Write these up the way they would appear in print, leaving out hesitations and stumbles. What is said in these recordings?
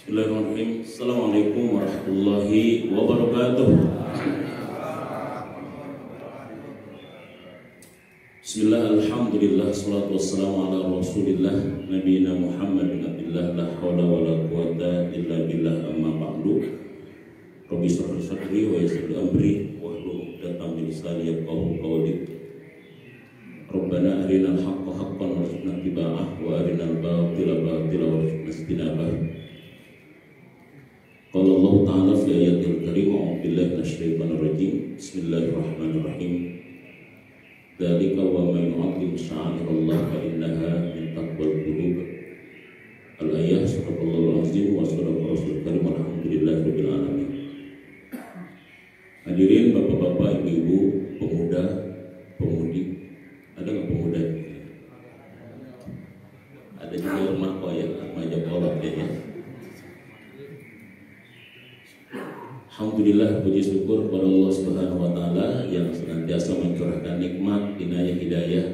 Bismillahirrahmanirrahim. Assalamualaikum warahmatullahi wabarakatuh. Bismillah, alhamdulillah, salatu wassalamu ala rasulillah nabiyina Muhammad bin Abdillah, la hawla wa la quwata illa billah, amma ba'du. Rabbi shrah li sadri wa yassir li amri wahlul 'uqdatam min lisani yafqahu qawli. Rabbana arinal haqqa haqqan warzuqna ittiba'ah wa arinal batila batila warzuqna ijtinabah. Qala Allah Ta'ala fi ayatil karim, a'udzu billahi minasyaitonir rajim. Bismillahirrahmanirrahim. Dzalika wa man yu'azzim sya'airallah fa innaha min taqwal qulub. Al-ayah, sadaqallahul azim wa sadaqa rasulul karim, alhamdulillahirabbil alamin. Hadirin bapak-bapak, ibu-ibu, pemuda, pemudi. Ada nggak pemuda? Ada juga remaja ya, remaja kolot kayaknya. Alhamdulillah, puji syukur kepada Allah Subhanahu wa taala yang senantiasa mencurahkan nikmat, inayah, hidayah,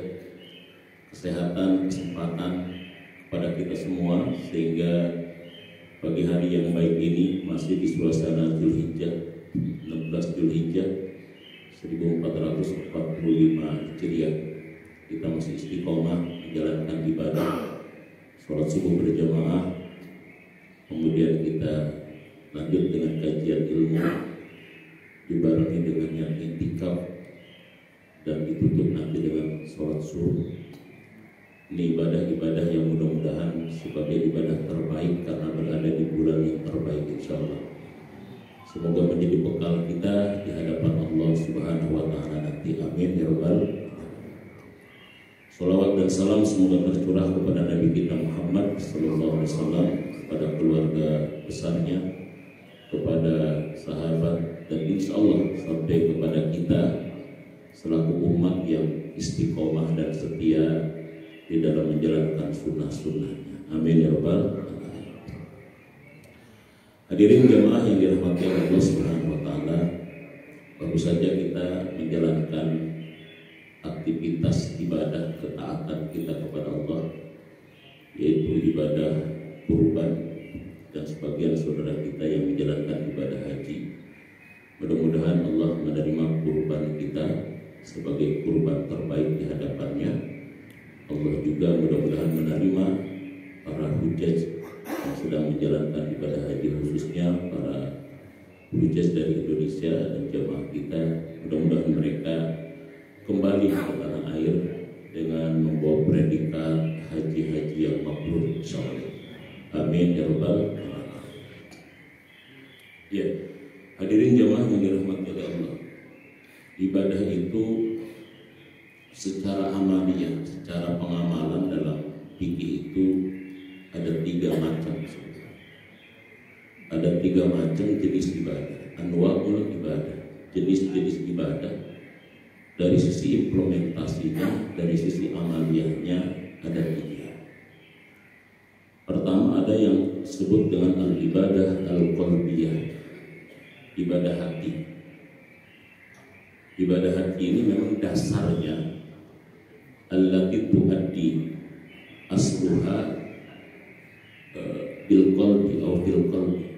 kesehatan, kesempatan kepada kita semua, sehingga pagi hari yang baik ini masih di suasana Dzulhijjah, 16 Dzulhijjah 1445 Hijriah. Kita masih istiqomah menjalankan ibadah sholat subuh berjamaah, kemudian kita lanjut dengan kajian ilmu dibarengi dengan yang i'tikaf, dan ditutup nanti dengan sholat subuh. Ini ibadah-ibadah yang mudah-mudahan sebagai ibadah terbaik karena berada di bulan yang terbaik, insyaallah. Semoga menjadi bekal kita di hadapan Allah Subhanahu wa taala nanti. Amin ya rabbal alamin. Shalawat dan salam semoga tercurah kepada Nabi kita Muhammad sallallahu alaihi wasallam, kepada keluarga besarnya, kepada sahabat, dan insya Allah sampai kepada kita selaku umat yang istiqomah dan setia di dalam menjalankan sunnah-sunnahnya. Amin ya rabbal alamin. Hadirin jamaah yang dirahmati Allah Subhanahu wa taala, baru saja kita menjalankan aktivitas ibadah ketaatan kita kepada Allah, yaitu ibadah kurban, dan sebagian saudara kita yang menjalankan ibadah haji. Mudah-mudahan Allah menerima kurban kita sebagai kurban terbaik di hadapannya. Allah juga mudah-mudahan menerima para hujjaj yang sedang menjalankan ibadah haji, khususnya para hujjaj dari Indonesia dan jamaah kita. Mudah-mudahan mereka kembali ke tanah air dengan membawa predikat haji-haji yang mabrur, insyaallah. Amin ya rabbal alamin. Ya, hadirin jamaah yang dirahmati oleh Allah, ibadah itu secara amaliyah, secara pengamalan dalam fikih itu ada 3 macam. Ada 3 macam jenis ibadah, anwa'ul ibadah, jenis-jenis ibadah. Dari sisi implementasinya, dari sisi amaliyahnya ada 3. Pertama, ada yang disebut dengan al-ibadah al-qalbiyah, ibadah hati. Ibadah hati ini memang dasarnya allati tuaddi asluha bil qalbi atau fil qalbi.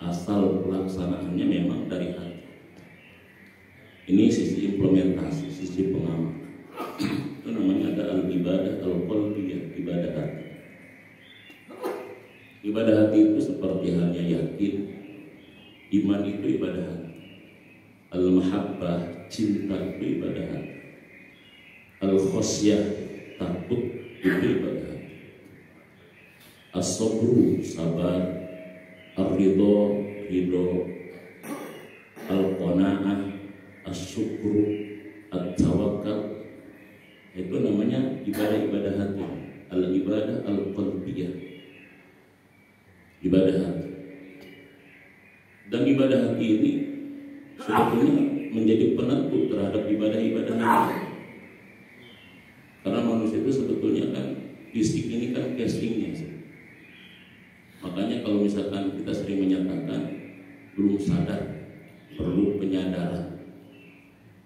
Asal pelaksanaannya memang dari hati. Ini sisi implementasi, sisi pengamalan. Itu namanya ada al-ibadah al-qalbiyah, ibadah hati. Ibadah hati itu seperti halnya yakin, iman itu ibadah hati. Al-mahabbah, cinta itu ibadah hati. Al-khosyah, takut itu ibadah hati. As-sabru, sabar. Ar-ridho, ridho. Al-qanaah, as-syukru, at-tawakkal, itu namanya ibadah-ibadah hati. Al-ibadah al-qalbiyah, ibadah hati. Dan ibadah hati ini sebetulnya menjadi penentu terhadap ibadah-ibadah hati. Karena manusia itu sebetulnya kan fisik ini kan casingnya. Makanya kalau misalkan kita sering menyatakan belum sadar, perlu penyadaran,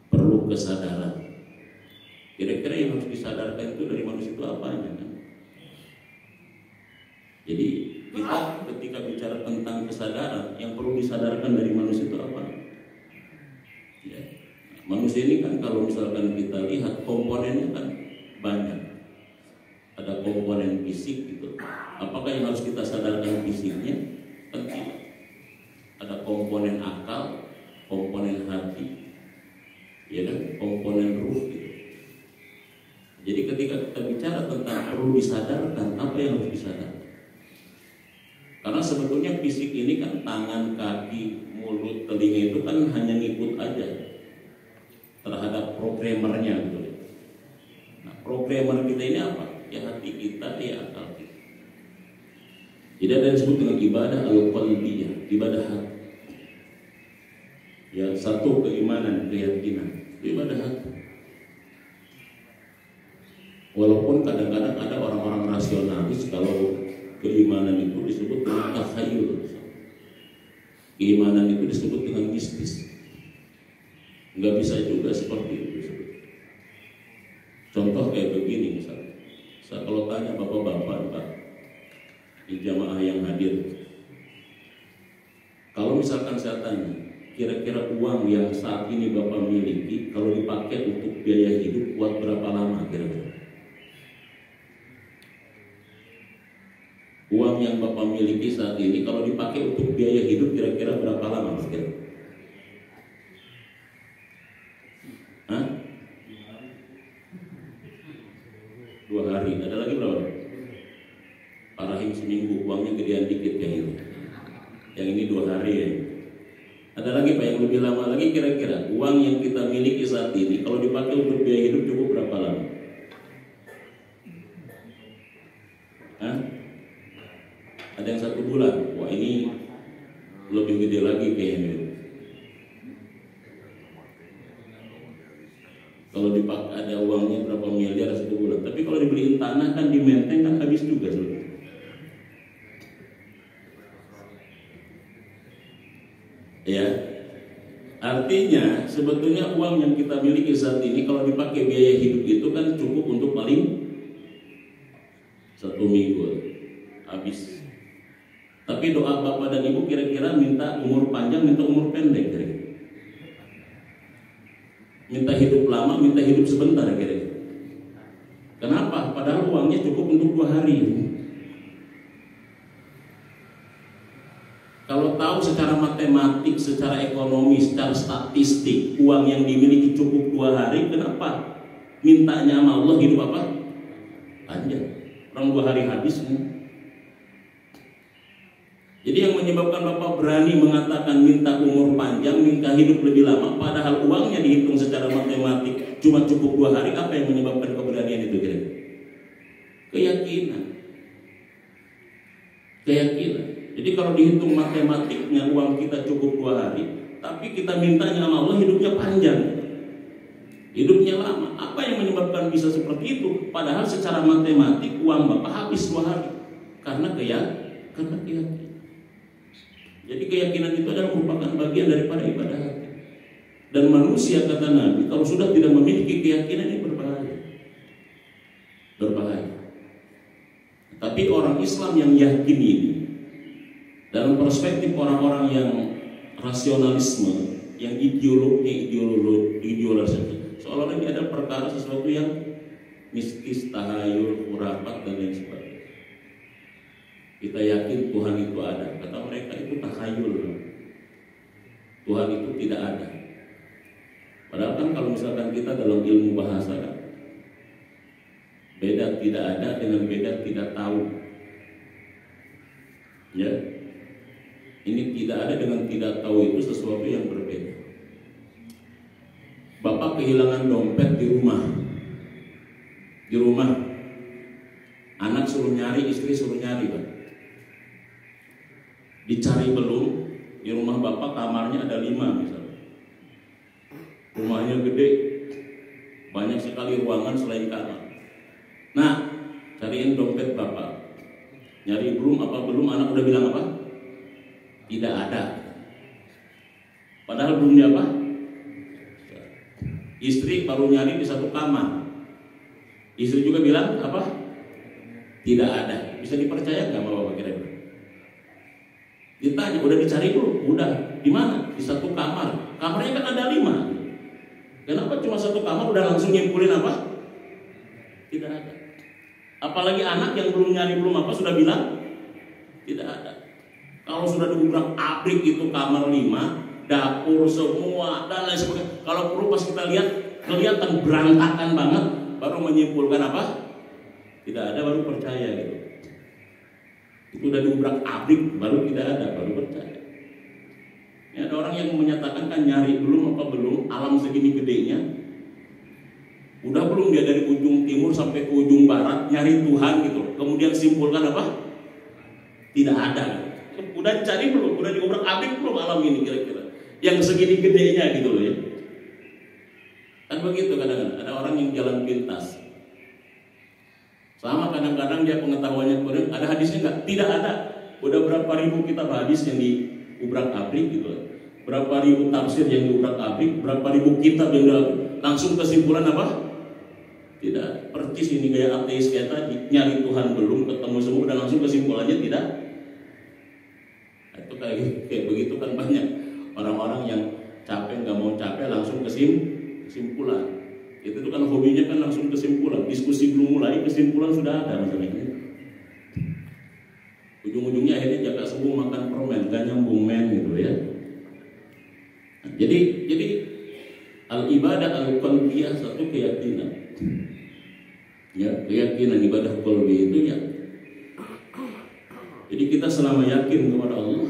perlu kesadaran. Kira-kira yang harus disadarkan itu dari manusia itu apanya kan? Jadi kita ketika bicara disadarkan dari manusia itu apa? Ya. Manusia ini kan kalau misalkan kita lihat komponennya kan banyak. Ada komponen fisik gitu. Apakah yang harus kita sadarkan fisiknya? Kan tidak. Ada komponen akal, komponen hati, ya kan? Komponen ruh gitu. Jadi ketika kita bicara tentang perlu disadarkan, apa yang harus disadarkan? Karena sebetulnya fisik ini kan tangan, kaki, mulut, telinga itu kan hanya ngikut aja terhadap programmernya gitu. Nah, programmer kita ini apa? Ya hati kita, ya akal kita. Jadi ada yang disebut dengan ibadah al-qalbiyah, ibadah hati. Ya, satu keimanan, keyakinan, ibadah hati. Walaupun kadang-kadang ada orang-orang rasionalis kalau keimanan itu disebut dengan takhayul, keimanan itu disebut dengan mistis. Nggak bisa juga seperti itu. Contoh kayak begini misalnya, saya kalau tanya bapak-bapak Pak, di jamaah yang hadir, kalau misalkan saya tanya, kira-kira uang yang saat ini bapak miliki kalau dipakai untuk biaya hidup buat berapa lama kira-kira? Uang yang bapak miliki saat ini kalau dipakai untuk biaya hidup kira-kira berapa lama kira-kira? Hah? 2 hari. Ada lagi berapa? Pak Rahim seminggu, uangnya gedean dikit yang itu. Yang ini 2 hari ya. Ada lagi Pak yang lebih lama lagi, kira-kira uang yang kita miliki saat ini kalau dipakai untuk biaya hidup cukup berapa lama? Hah? Ada yang 1 bulan. Wah ini lebih gede lagi kayaknya. Kalau dipakai ada uangnya berapa miliar 1 bulan. Tapi kalau dibeliin tanah kan di Menteng kan habis juga sebenarnya. Ya, artinya sebetulnya uang yang kita miliki saat ini kalau dipakai biaya hidup itu kan cukup untuk paling 1 minggu habis. Tapi doa bapak dan ibu kira-kira minta umur panjang, minta umur pendek kira-kira. Minta hidup lama, minta hidup sebentar kira-kira. Kenapa? Padahal uangnya cukup untuk 2 hari. Kalau tahu secara matematik, secara ekonomi, secara statistik, uang yang dimiliki cukup 2 hari, kenapa mintanya sama Allah hidup apa? Panjang. Orang 2 hari habis semua. Jadi yang menyebabkan bapak berani mengatakan minta umur panjang, minta hidup lebih lama, padahal uangnya dihitung secara matematik cuma cukup 2 hari, apa yang menyebabkan keberanian itu kira-kira? Keyakinan. Keyakinan. Jadi kalau dihitung matematiknya uang kita cukup 2 hari, tapi kita mintanya sama Allah hidupnya panjang, hidupnya lama. Apa yang menyebabkan bisa seperti itu? Padahal secara matematik uang bapak habis 2 hari karena keyakinan. Jadi keyakinan itu adalah merupakan bagian daripada ibadah hati. Dan manusia kata Nabi kalau sudah tidak memiliki keyakinan ini berbahaya. Berbahaya. Tapi orang Islam yang yakin ini, dalam perspektif orang-orang yang rasionalisme, yang ideologis, seolah-olah ini ada perkara sesuatu yang mistis, tahayul, khurafat dan lain sebagainya. Kita yakin Tuhan itu ada. Kata mereka itu takhayul. Tuhan itu tidak ada. Padahal kan kalau misalkan kita dalam ilmu bahasa kan, beda tidak ada dengan beda tidak tahu. Ya. Ini tidak ada dengan tidak tahu itu sesuatu yang berbeda. Bapak kehilangan dompet di rumah. Di rumah. Anak suruh nyari, istri suruh nyari, Pak. Dicari belum, di rumah bapak kamarnya ada 5 misalnya. Rumahnya gede, banyak sekali ruangan selain kamar. Nah, cariin dompet bapak. Nyari belum, anak udah bilang apa? Tidak ada. Padahal belum dia apa? Istri baru nyari di 1 kamar. Istri juga bilang apa? Tidak ada. Bisa dipercaya nggak bapak kira-kira? Ditanya, udah dicari belum? Udah. Di mana? Di satu kamar. Kamarnya kan ada 5. Kenapa cuma satu kamar udah langsung nyimpulin apa? Tidak ada. Apalagi anak yang belum nyari belum apa sudah bilang tidak ada. Kalau sudah diubrak abrik itu kamar 5, dapur semua dan lain sebagainya. Kalau perlu pas kita lihat kelihatan berantakan banget, baru menyimpulkan apa? Tidak ada, baru percaya gitu. Itu udah diubrak abrik baru tidak ada, baru percaya. Ini ada orang yang menyatakan kan nyari belum apa belum, alam segini gedenya. Udah belum dia dari ujung timur sampai ke ujung barat nyari Tuhan gitu. Kemudian simpulkan apa? Tidak ada. Udah cari belum? Udah diobrak abrik belum alam ini kira-kira? Yang segini gedenya gitu loh ya. Kan begitu kadang-kadang ada orang yang jalan pintas. Sama kadang-kadang dia pengetahuannya kurang. Ada hadisnya enggak? Tidak ada. Udah berapa ribu kitab hadis yang diubrak abrik gitu. Berapa ribu tafsir yang diubrak abrik, berapa ribu kitab yang langsung kesimpulan apa? Tidak. Percis ini gaya ateis kayak tadi, nyari Tuhan belum ketemu semua dan langsung kesimpulannya tidak. Nah, itu kayak begitu kan banyak orang-orang yang capek nggak mau capek langsung kesimpulan. Itu tuh kan hobinya kan langsung kesimpulan. Diskusi belum mulai kesimpulan sudah ada misalnya. Ujung-ujungnya akhirnya jaga sembuh makan permen, gak nyambung men gitu ya. Nah, jadi al-ibadah al-qalbiyah satu keyakinan. Ya, keyakinan ibadah qalbi itu ya. Jadi kita selama yakin kepada Allah,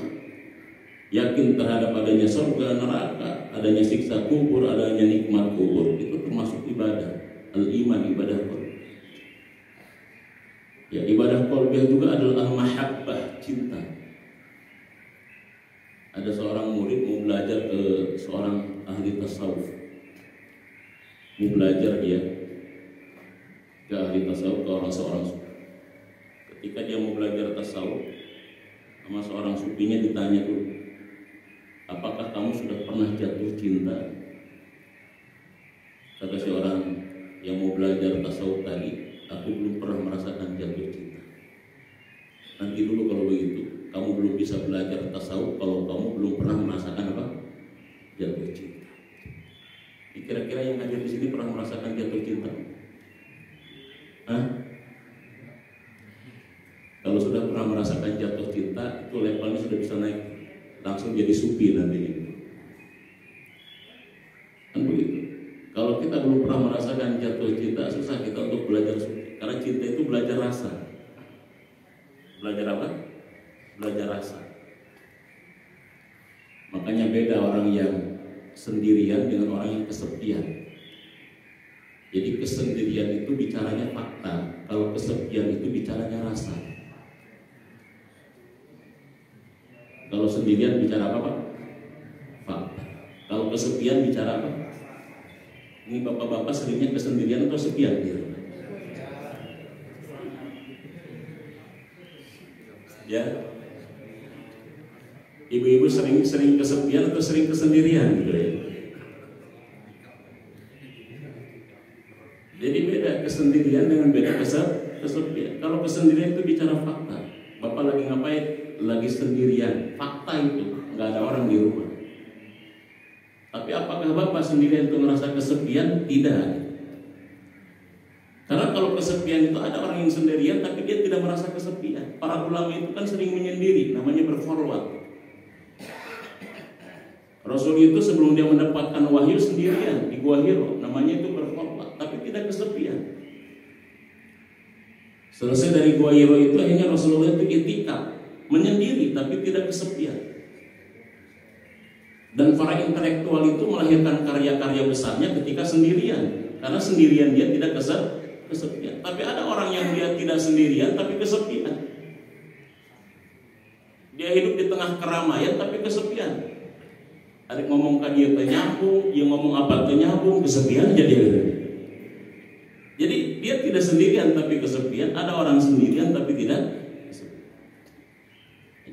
yakin terhadap adanya surga neraka, adanya siksa kubur, adanya nikmat kubur, itu termasuk ibadah. Al-iman, ibadah qalbi. Ya, ibadah qalbi juga adalah al-mahabbah, cinta. Ada seorang murid mau belajar ke seorang ahli tasawuf. Mau belajar dia ke ahli tasawuf, ke seorang sufi. Ketika dia mau belajar tasawuf sama seorang sufinya ditanya dulu, apakah kamu sudah pernah jatuh cinta? Kata si orang yang mau belajar tasawuf tadi, aku belum pernah merasakan jatuh cinta. Nanti dulu kalau begitu, kamu belum bisa belajar tasawuf kalau kamu belum pernah merasakan apa? Jatuh cinta. Kira-kira yang hadir di sini pernah merasakan jatuh cinta? Hah? Kalau sudah pernah merasakan jatuh cinta, itu levelnya sudah bisa naik, langsung jadi sufi nantinya. Kan begitu. Kalau kita belum pernah merasakan jatuh cinta, susah kita untuk belajar sufi. Karena cinta itu belajar rasa. Belajar apa? Belajar rasa. Makanya beda orang yang sendirian dengan orang yang kesepian. Jadi kesendirian itu bicaranya fakta, kalau kesepian itu bicaranya rasa. Kalau sendirian bicara apa Pak? Fakta. Kalau kesepian bicara apa? Ini bapak-bapak seringnya kesendirian atau sepian gitu? Ya. Ibu-ibu sering kesepian atau sering kesendirian gitu ya? Jadi beda kesendirian dengan beda kesepian. Kalau kesendirian itu bicara fakta. Bapak lagi ngapain? Lagi sendirian. Fakta itu nggak ada orang di rumah. Tapi apakah Bapak sendirian itu merasa kesepian? Tidak. Karena kalau kesepian itu ada orang yang sendirian tapi dia tidak merasa kesepian. Para ulama itu kan sering menyendiri, namanya berkhulwat. Rasul itu sebelum dia mendapatkan wahyu sendirian di Gua Hiro, namanya itu berkhulwat, tapi tidak kesepian. Selesai dari Gua Hiro itu akhirnya Rasulullah itu itikaf, menyendiri tapi tidak kesepian. Dan para intelektual itu melahirkan karya-karya besarnya ketika sendirian, karena sendirian dia tidak kesepian. Tapi ada orang yang dia tidak sendirian tapi kesepian. Dia hidup di tengah keramaian tapi kesepian. Ada ngomong ke dia nyambung, dia ngomong apa nyambung, kesepian aja dia. Jadi dia tidak sendirian tapi kesepian. Ada orang sendirian tapi tidak kesepian.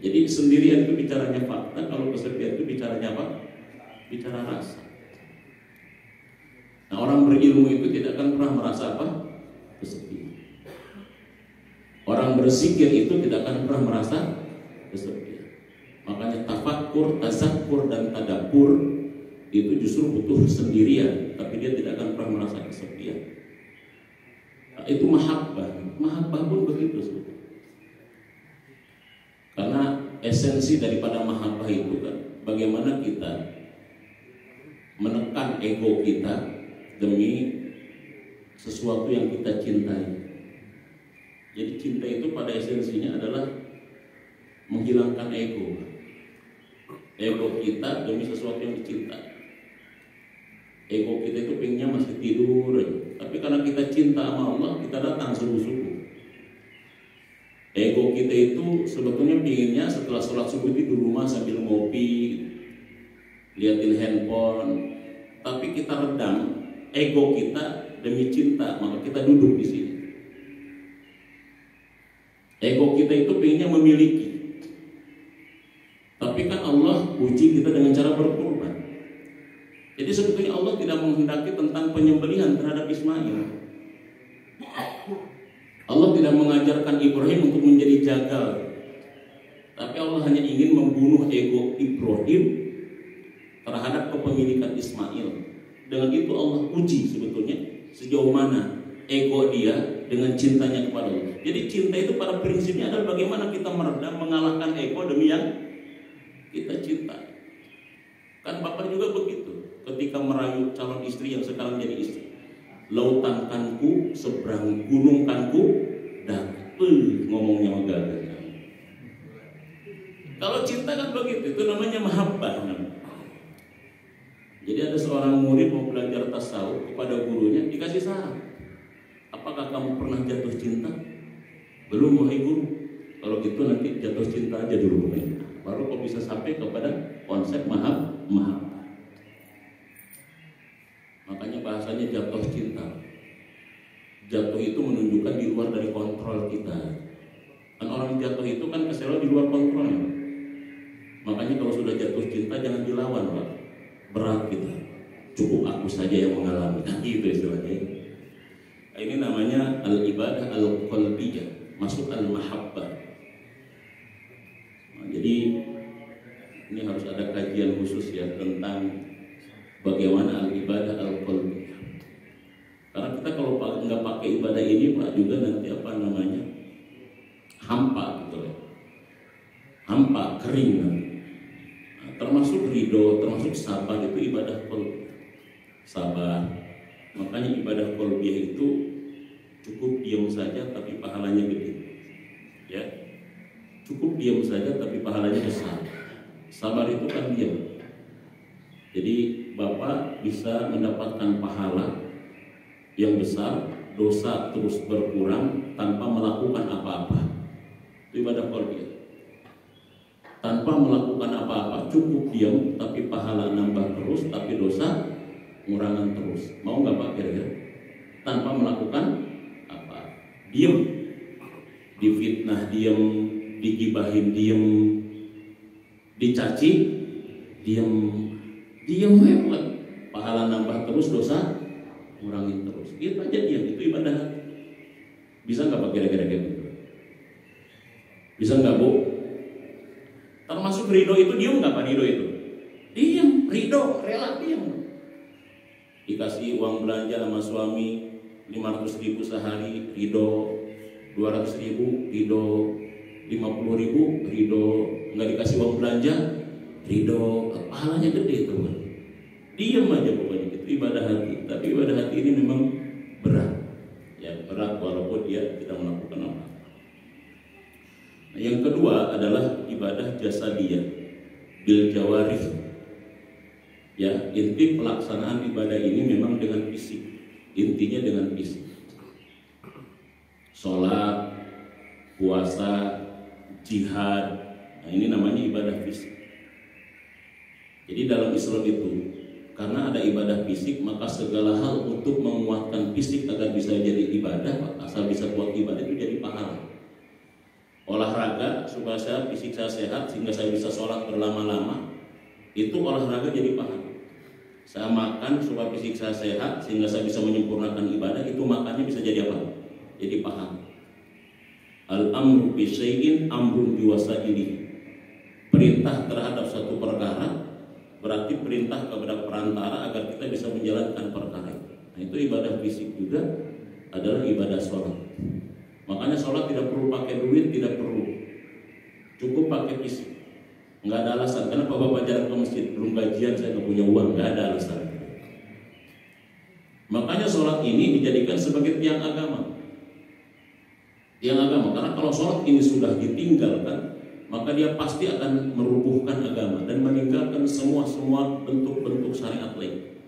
Jadi sendirian itu bicaranya fakta, kalau kesepian itu bicaranya apa? Bicara rasa. Nah, orang berilmu itu tidak akan pernah merasa apa? Kesepian. Orang berzikir itu tidak akan pernah merasa kesepian. Maka tafakur, tazakkur, dan tadabbur itu justru butuh sendirian, tapi dia tidak akan pernah merasa kesepian. Nah, itu mahabbah pun begitu sebetulnya. Karena esensi daripada mahabbah itu kan bagaimana kita menekan ego kita demi sesuatu yang kita cintai. Jadi cinta itu pada esensinya adalah menghilangkan ego kita demi sesuatu yang dicintai. Ego kita itu pengennya masih tidur, tapi karena kita cinta sama Allah, kita datang subuh-subuh. Ego kita itu sebetulnya pengennya setelah sholat subuh itu di rumah sambil ngopi, liatin handphone, tapi kita redam ego kita demi cinta, maka kita duduk di sini. Ego kita itu pengennya memiliki, tapi kan Allah uji kita dengan cara berkorban. Jadi sebetulnya Allah tidak menghendaki tentang penyembelihan terhadap Ismail. Allah tidak mengajarkan Ibrahim untuk menjadi jagal, tapi Allah hanya ingin membunuh ego Ibrahim terhadap kepemilikan Ismail. Dengan itu Allah uji sebetulnya sejauh mana ego dia dengan cintanya kepada Allah. Jadi cinta itu pada prinsipnya adalah bagaimana kita meredam, mengalahkan ego demi yang kita cinta. Kan Bapak juga begitu ketika merayu calon istri yang sekarang jadi istri. Lautan kanku seberang gunung kanku dan ngomongnya megah. Kalau cinta kan begitu, itu namanya mahabbah. Jadi ada seorang murid mau belajar tasawuf, kepada gurunya dikasih saran, apakah kamu pernah jatuh cinta? Belum, wahai guru. Kalau gitu nanti jatuh cinta aja dulu, baru kau bisa sampai kepada konsep mahabbah. Makanya bahasanya jatuh cinta. Jatuh itu menunjukkan di luar dari kontrol kita. Kan orang jatuh itu kan kesalahan di luar kontrolnya. Makanya kalau sudah jatuh cinta jangan dilawan, Pak. Berat kita. Cukup aku saja yang mengalami. Nah, itu istilahnya. Ini namanya al-ibadah al-qalbiyah, masuk al-mahabbah. Nah, jadi ini harus ada kajian khusus ya tentang bagaimana al-ibadah al-qalbiyah. Karena kita kalau nggak pakai ibadah ini Pak juga nanti apa namanya hampa gitu ya. Hampa, kering nanti. Nah, termasuk ridho, termasuk sabar itu ibadah qalbiyah. Sabar. Makanya ibadah qalbiyah itu cukup diam saja tapi pahalanya gede. Ya. Cukup diam saja tapi pahalanya besar. Sabar itu kan diam. Jadi Bapak bisa mendapatkan pahala yang besar, dosa terus berkurang tanpa melakukan apa-apa. Itu ibadah qalbiyah. Tanpa melakukan apa-apa, cukup diam tapi pahala nambah terus, tapi dosa ngurangan terus. Mau nggak Pak kira-kira? Tanpa melakukan apa? Diam, difitnah diam, digibahin diam, dicaci diam hebat. Pahala nambah terus, dosa ngurangin terus. Itu aja diam, itu ibadah. Bisa nggak Pak kira-kira gitu? Bisa nggak Bu? Termasuk ridho itu diam nggak Pak? Ridho itu diam, ridho, rela diam. Dikasih uang belanja sama suami 500.000 sehari, ridho. 200.000, ridho. 50.000, ridho. Nggak dikasih uang belanja, ridho. Pahalanya gede itu kan. Diam aja pokoknya itu ibadah hati. Tapi ibadah hati ini memang berat. Ya berat walaupun dia tidak melakukan apa. Nah, yang kedua adalah ibadah jasadiyah bil jawarih. Ya, inti pelaksanaan ibadah ini memang dengan fisik. Intinya dengan fisik. Sholat, puasa, jihad. Nah, ini namanya ibadah fisik. Jadi dalam Islam itu karena ada ibadah fisik, maka segala hal untuk menguatkan fisik agar bisa jadi ibadah, asal bisa buat ibadah itu jadi pahala. Olahraga supaya fisik saya sehat sehingga saya bisa sholat berlama-lama, itu olahraga jadi pahala. Saya makan supaya fisik saya sehat sehingga saya bisa menyempurnakan ibadah, itu makannya bisa jadi apa? Jadi pahala. Al-amru bi syai'in amrun bi wasailihi. Perintah perintah terhadap satu perkara, berarti perintah kepada perantara agar kita bisa menjalankan perkara itu. Nah, itu ibadah fisik juga adalah ibadah sholat. Makanya sholat tidak perlu pakai duit, tidak perlu, cukup pakai fisik. Nggak ada alasan. Kenapa bapak jarang ke masjid? Belum gajian, saya nggak punya uang. Nggak ada alasan. Makanya sholat ini dijadikan sebagai tiang agama. Tiang agama, karena kalau sholat ini sudah ditinggalkan, maka dia pasti akan merubuhkan agama dan meninggalkan semua bentuk-bentuk syariat lain.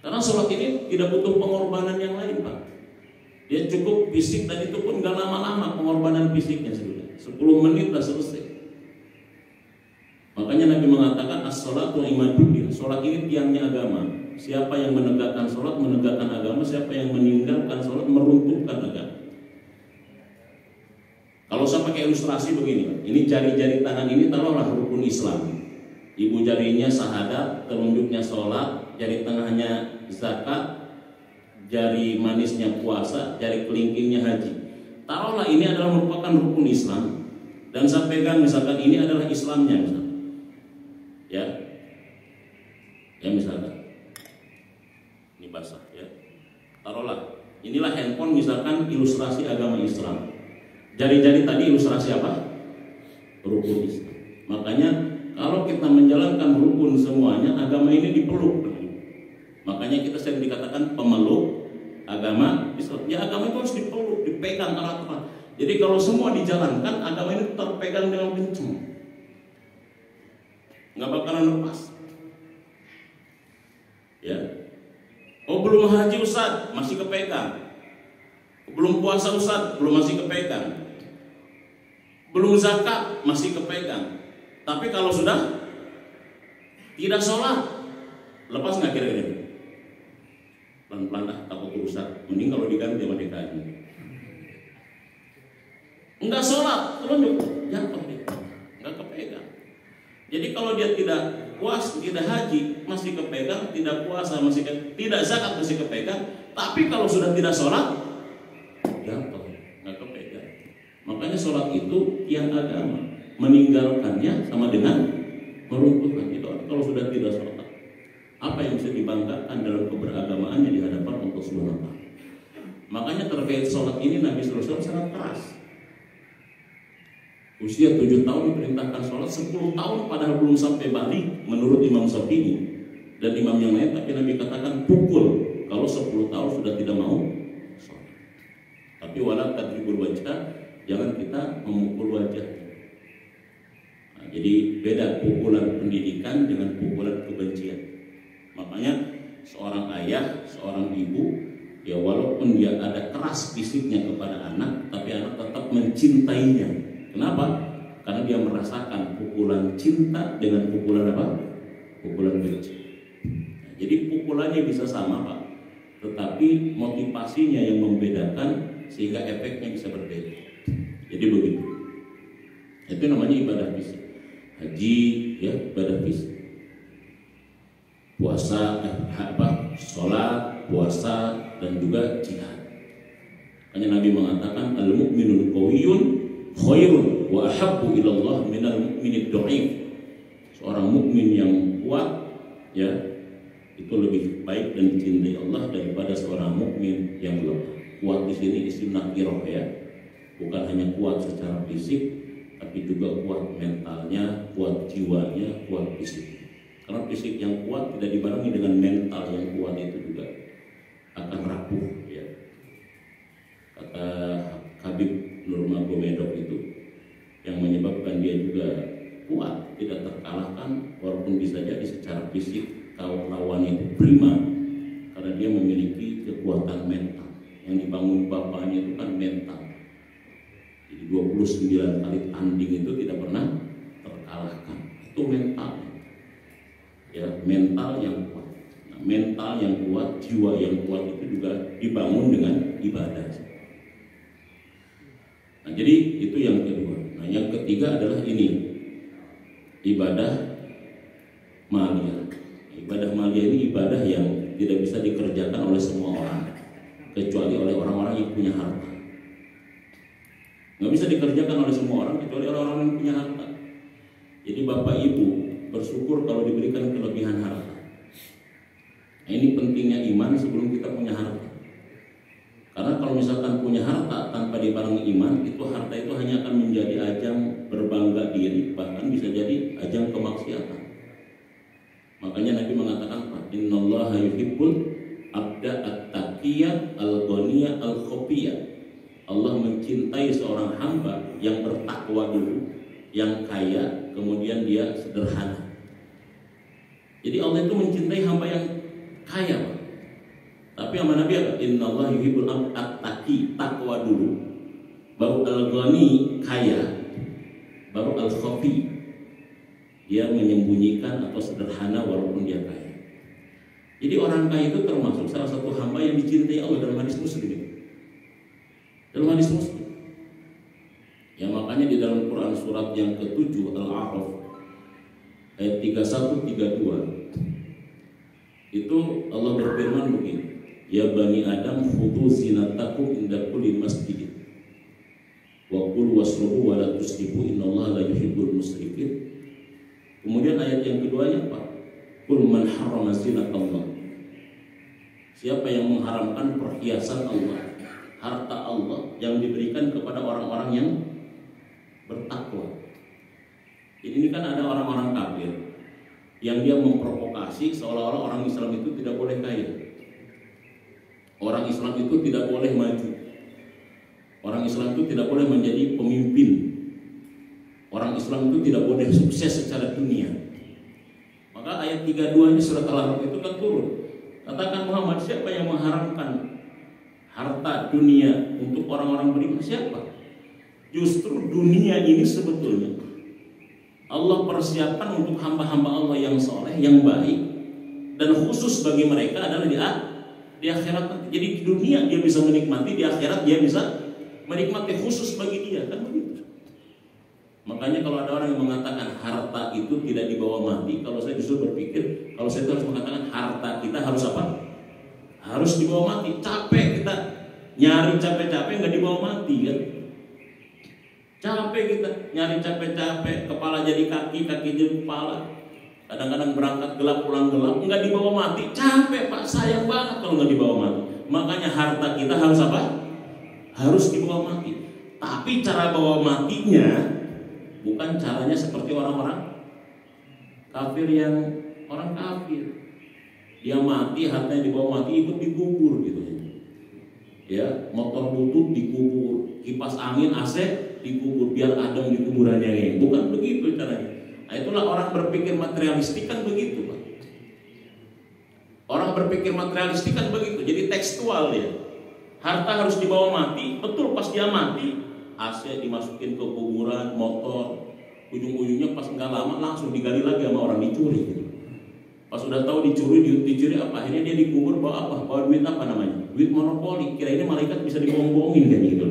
Karena sholat ini tidak butuh pengorbanan yang lain, Pak. Dia cukup fisik, dan itu pun gak lama-lama pengorbanan fisiknya sudah 10 menit sudah selesai. Makanya Nabi mengatakan as-sholatu imaduddin. Sholat ini tiangnya agama. Siapa yang menegakkan sholat menegakkan agama, siapa yang meninggalkan sholat meruntuhkan agama. Kalau saya pakai ilustrasi begini, ini jari-jari tangan ini taruhlah rukun Islam. Ibu jarinya syahadat, telunjuknya sholat, jari tengahnya zakat, jari manisnya puasa, jari kelingkingnya haji. Taruhlah ini adalah merupakan rukun Islam, dan saya pegang misalkan ini adalah Islamnya, misalkan. Ya misalkan ini basah, ya. Taruhlah inilah handphone, misalkan ilustrasi agama Islam. Jari-jari tadi ilustrasi apa? Rukun Islam. Makanya kalau kita menjalankan rukun semuanya, agama ini dipeluk. Makanya kita sering dikatakan pemeluk agama Islam. Ya, agama itu harus dipeluk, dipegang erat-erat. Jadi kalau semua dijalankan, agama ini terpegang dengan kencang, nggak bakalan lepas. Ya. Oh, belum haji Ustaz, masih kepegang. Belum puasa Ustaz, belum, masih kepegang. Belum zakat, masih kepegang. Tapi kalau sudah tidak sholat, lepas nggak kira-kira? Pelan-pelan lah, takut Ustaz. Mending kalau diganti sama DKI. Enggak sholat, telunjuk, jatuh dia, nggak kepegang. Jadi kalau dia tidak puas, tidak haji, masih kepegang, tidak puasa, masih tidak zakat, masih kepegang. Tapi kalau sudah tidak sholat, jatuh, nggak kepegang. Makanya sholat itu tiang agama. Meninggalkannya sama dengan meruntuhkan. Itu kalau sudah tidak sholat, apa yang bisa dibanggakan dalam keberagamaannya di hadapan Allah Subhanahu wa Ta'ala. Makanya terkait sholat ini Nabi SAW sangat keras. Usia 7 tahun diperintahkan sholat, 10 tahun padahal belum sampai balik menurut Imam Syafi'i dan imam yang lain. Tapi Nabi katakan pukul kalau 10 tahun sudah tidak mau sholat. Tapi wala tadribul wajah, jangan kita memukul wajah. Nah, jadi beda pukulan pendidikan dengan pukulan kebencian. Makanya seorang ayah, seorang ibu, ya walaupun dia ada keras fisiknya kepada anak, tapi anak tetap mencintainya. Kenapa? Karena dia merasakan pukulan cinta dengan pukulan apa? Pukulan benci. Nah, jadi pukulannya bisa sama, Pak, tetapi motivasinya yang membedakan sehingga efeknya bisa berbeda. Jadi begitu. Itu namanya ibadah fisik. Haji, ya, ibadah fisik. Puasa, sholat, puasa, dan juga jihad. Hanya Nabi mengatakan al-mu'minul qawiyyun khairun wa ahabbu ilallah minal mu'minid dha'if. Seorang mukmin yang kuat, ya, itu lebih baik dan dicintai Allah daripada seorang mukmin yang lemah. Kuat di sini isim nakirah, ya. Bukan hanya kuat secara fisik, tapi juga kuat mentalnya, kuat jiwanya, kuat fisik. Karena fisik yang kuat tidak dibarengi dengan mental yang kuat, itu juga akan rapuh, ya. Kata Habib Nurmagomedov itu, yang menyebabkan dia juga kuat, tidak terkalahkan, walaupun bisa jadi secara fisik kawan lawannya itu prima, karena dia memiliki kekuatan mental. Yang dibangun bapaknya itu kan mental. Jadi 29 kali tanding itu tidak pernah terkalahkan. Itu mental, ya, mental yang kuat. Nah, mental yang kuat, jiwa yang kuat itu juga dibangun dengan ibadah. Nah, jadi itu yang kedua. Nah, yang ketiga adalah ini, ibadah maliyah. Ibadah maliyah ini ibadah yang tidak bisa dikerjakan oleh semua orang, kecuali oleh orang-orang yang punya harta. Nggak bisa dikerjakan oleh semua orang kecuali orang-orang yang punya harta. Jadi Bapak Ibu bersyukur kalau diberikan kelebihan harta. Nah, ini pentingnya iman sebelum kita punya harta. Karena kalau misalkan punya harta tanpa dibarengi iman, itu harta itu hanya akan menjadi ajang berbangga diri, bahkan bisa jadi ajang kemaksiatan. Makanya Nabi mengatakan, innallaha yuhibbul abda at-taqiyya al-ghaniyya al-khafiyya. Allah mencintai seorang hamba yang bertakwa dulu, yang kaya, kemudian dia sederhana. Jadi Allah itu mencintai hamba yang kaya, Pak. Tapi sama Nabi apa? Innallaha yuhibbul at-taqi, takwa dulu, baru al-ghani, kaya, baru al-khafi, dia menyembunyikan atau sederhana walaupun dia kaya. Jadi orang kaya itu termasuk salah satu hamba yang dicintai Allah dalam hadis Muslim. Dalam hadis Muslim. Ya makanya di dalam Quran surat yang ke-7 Al-A'raf ayat 31-32 itu Allah berfirman begini, ya bani Adam khudhu zinatakum inda kulli masjid wa kulu washrabu wa la tusrifu innallaha la yuhibbul musrifin. Kemudian ayat yang keduanya apa? Qul man harrama zinatallah. Siapa yang mengharamkan perhiasan Allah, harta Allah yang diberikan kepada orang-orang yang bertakwa. Jadi ini kan ada orang-orang kafir yang dia memprovokasi seolah-olah orang Islam itu tidak boleh kaya. Orang Islam itu tidak boleh maju. Orang Islam itu tidak boleh menjadi pemimpin. Orang Islam itu tidak boleh sukses secara dunia. Maka ayat 32 ini surat Al-A'raf itu kan turun. Katakan Muhammad, siapa yang mengharamkan harta dunia untuk orang-orang beriman? Siapa? Justru dunia ini sebetulnya Allah persiapkan untuk hamba-hamba Allah yang soleh, yang baik, dan khusus bagi mereka adalah di akhirat. Jadi di dunia dia bisa menikmati, di akhirat dia bisa menikmati, khusus bagi dia, kan begitu. Makanya kalau ada orang yang mengatakan harta itu tidak dibawa mati, kalau saya justru berpikir, kalau saya harus mengatakan harta kita harus apa? Harus dibawa mati. Capek kita nyari capek-capek nggak dibawa mati kan? Capek kita nyari capek-capek, kepala jadi kaki, kaki jadi kepala. Kadang-kadang berangkat gelap, pulang gelap, nggak dibawa mati. Capek Pak, sayang banget kalau nggak dibawa mati. Makanya harta kita harus apa? Harus dibawa mati. Tapi cara bawa matinya bukan caranya seperti orang-orang kafir yang orang kafir. Dia mati, hartanya dibawa mati, ikut dikubur gitu. Ya, motor butut dikubur, kipas angin AC dikubur, biar adem di kuburannya. Bukan begitu caranya. Nah, itulah orang berpikir materialistik kan begitu, Pak. Orang berpikir materialistik kan begitu. Jadi tekstual ya. Harta harus dibawa mati, betul pas dia mati, AC dimasukin ke kuburan, motor, ujung-ujungnya pas nggak lama langsung digali lagi sama orang, dicuri gitu. Pas udah tahu dicuri apa? Akhirnya dia dikubur bawa apa? Bawa duit apa namanya? Duit monopoli. Kira ini malaikat bisa dibohong-bohongin kan gitu.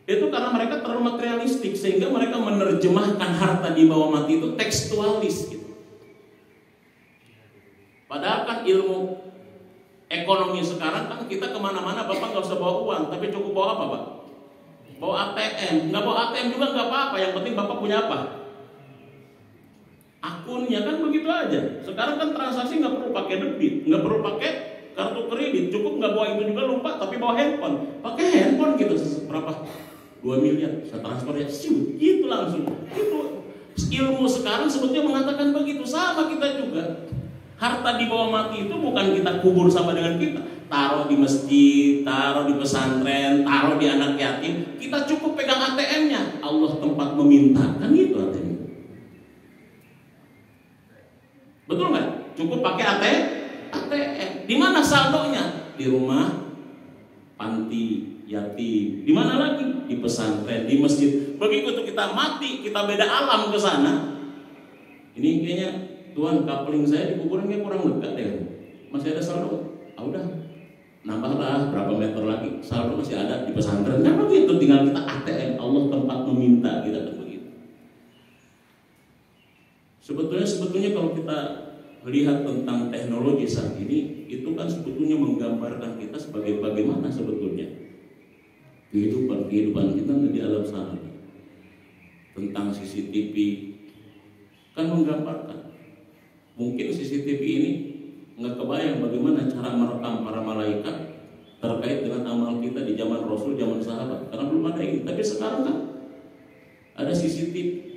Itu karena mereka terlalu materialistik sehingga mereka menerjemahkan harta di bawah mati itu tekstualis gitu. Padahal kan ilmu ekonomi sekarang kan kita kemana-mana Bapak nggak usah bawa uang, tapi cukup bawa apa Pak? Bawa ATM. Nggak bawa ATM juga nggak apa-apa. Yang penting Bapak punya apa? Akunnya kan begitu aja. Sekarang kan transaksi nggak perlu pakai debit, nggak perlu pakai kartu kredit, cukup nggak bawa itu juga lupa, tapi bawa handphone. Pakai handphone gitu berapa? 2 miliar, saya transfer ya, gitu langsung. Itu ilmu sekarang sebetulnya mengatakan begitu. Sama kita juga. Harta di bawah mati itu bukan kita kubur sama dengan kita. Taruh di masjid, taruh di pesantren, taruh di anak yatim. Kita cukup pegang ATM-nya. Allah tempat meminta, kan gitu ATM. Betul nggak? Cukup pakai ATM. Di mana saldonya? Di rumah, panti yatim. Di mana lagi? Di pesantren, di masjid. Begitu kita mati, kita beda alam ke sana. Ini kayaknya Tuhan, coupling saya di kuburan kayak kurang dekat ya. Masih ada saldo. Ah udah, nambahlah berapa meter lagi. Saldo masih ada di pesantren. Nah begitu, tinggal kita ATM. Allah tempat meminta kita kan begitu. Sebetulnya kalau kita melihat tentang teknologi saat ini, itu kan sebetulnya menggambarkan kita sebagai bagaimana sebetulnya kehidupan kita di alam sana. tentang CCTV kan menggambarkan. Mungkin CCTV ini nggak kebayang bagaimana cara merekam para malaikat terkait dengan amal kita di zaman Rasul, zaman sahabat, karena belum ada ini. Tapi sekarang kan ada CCTV.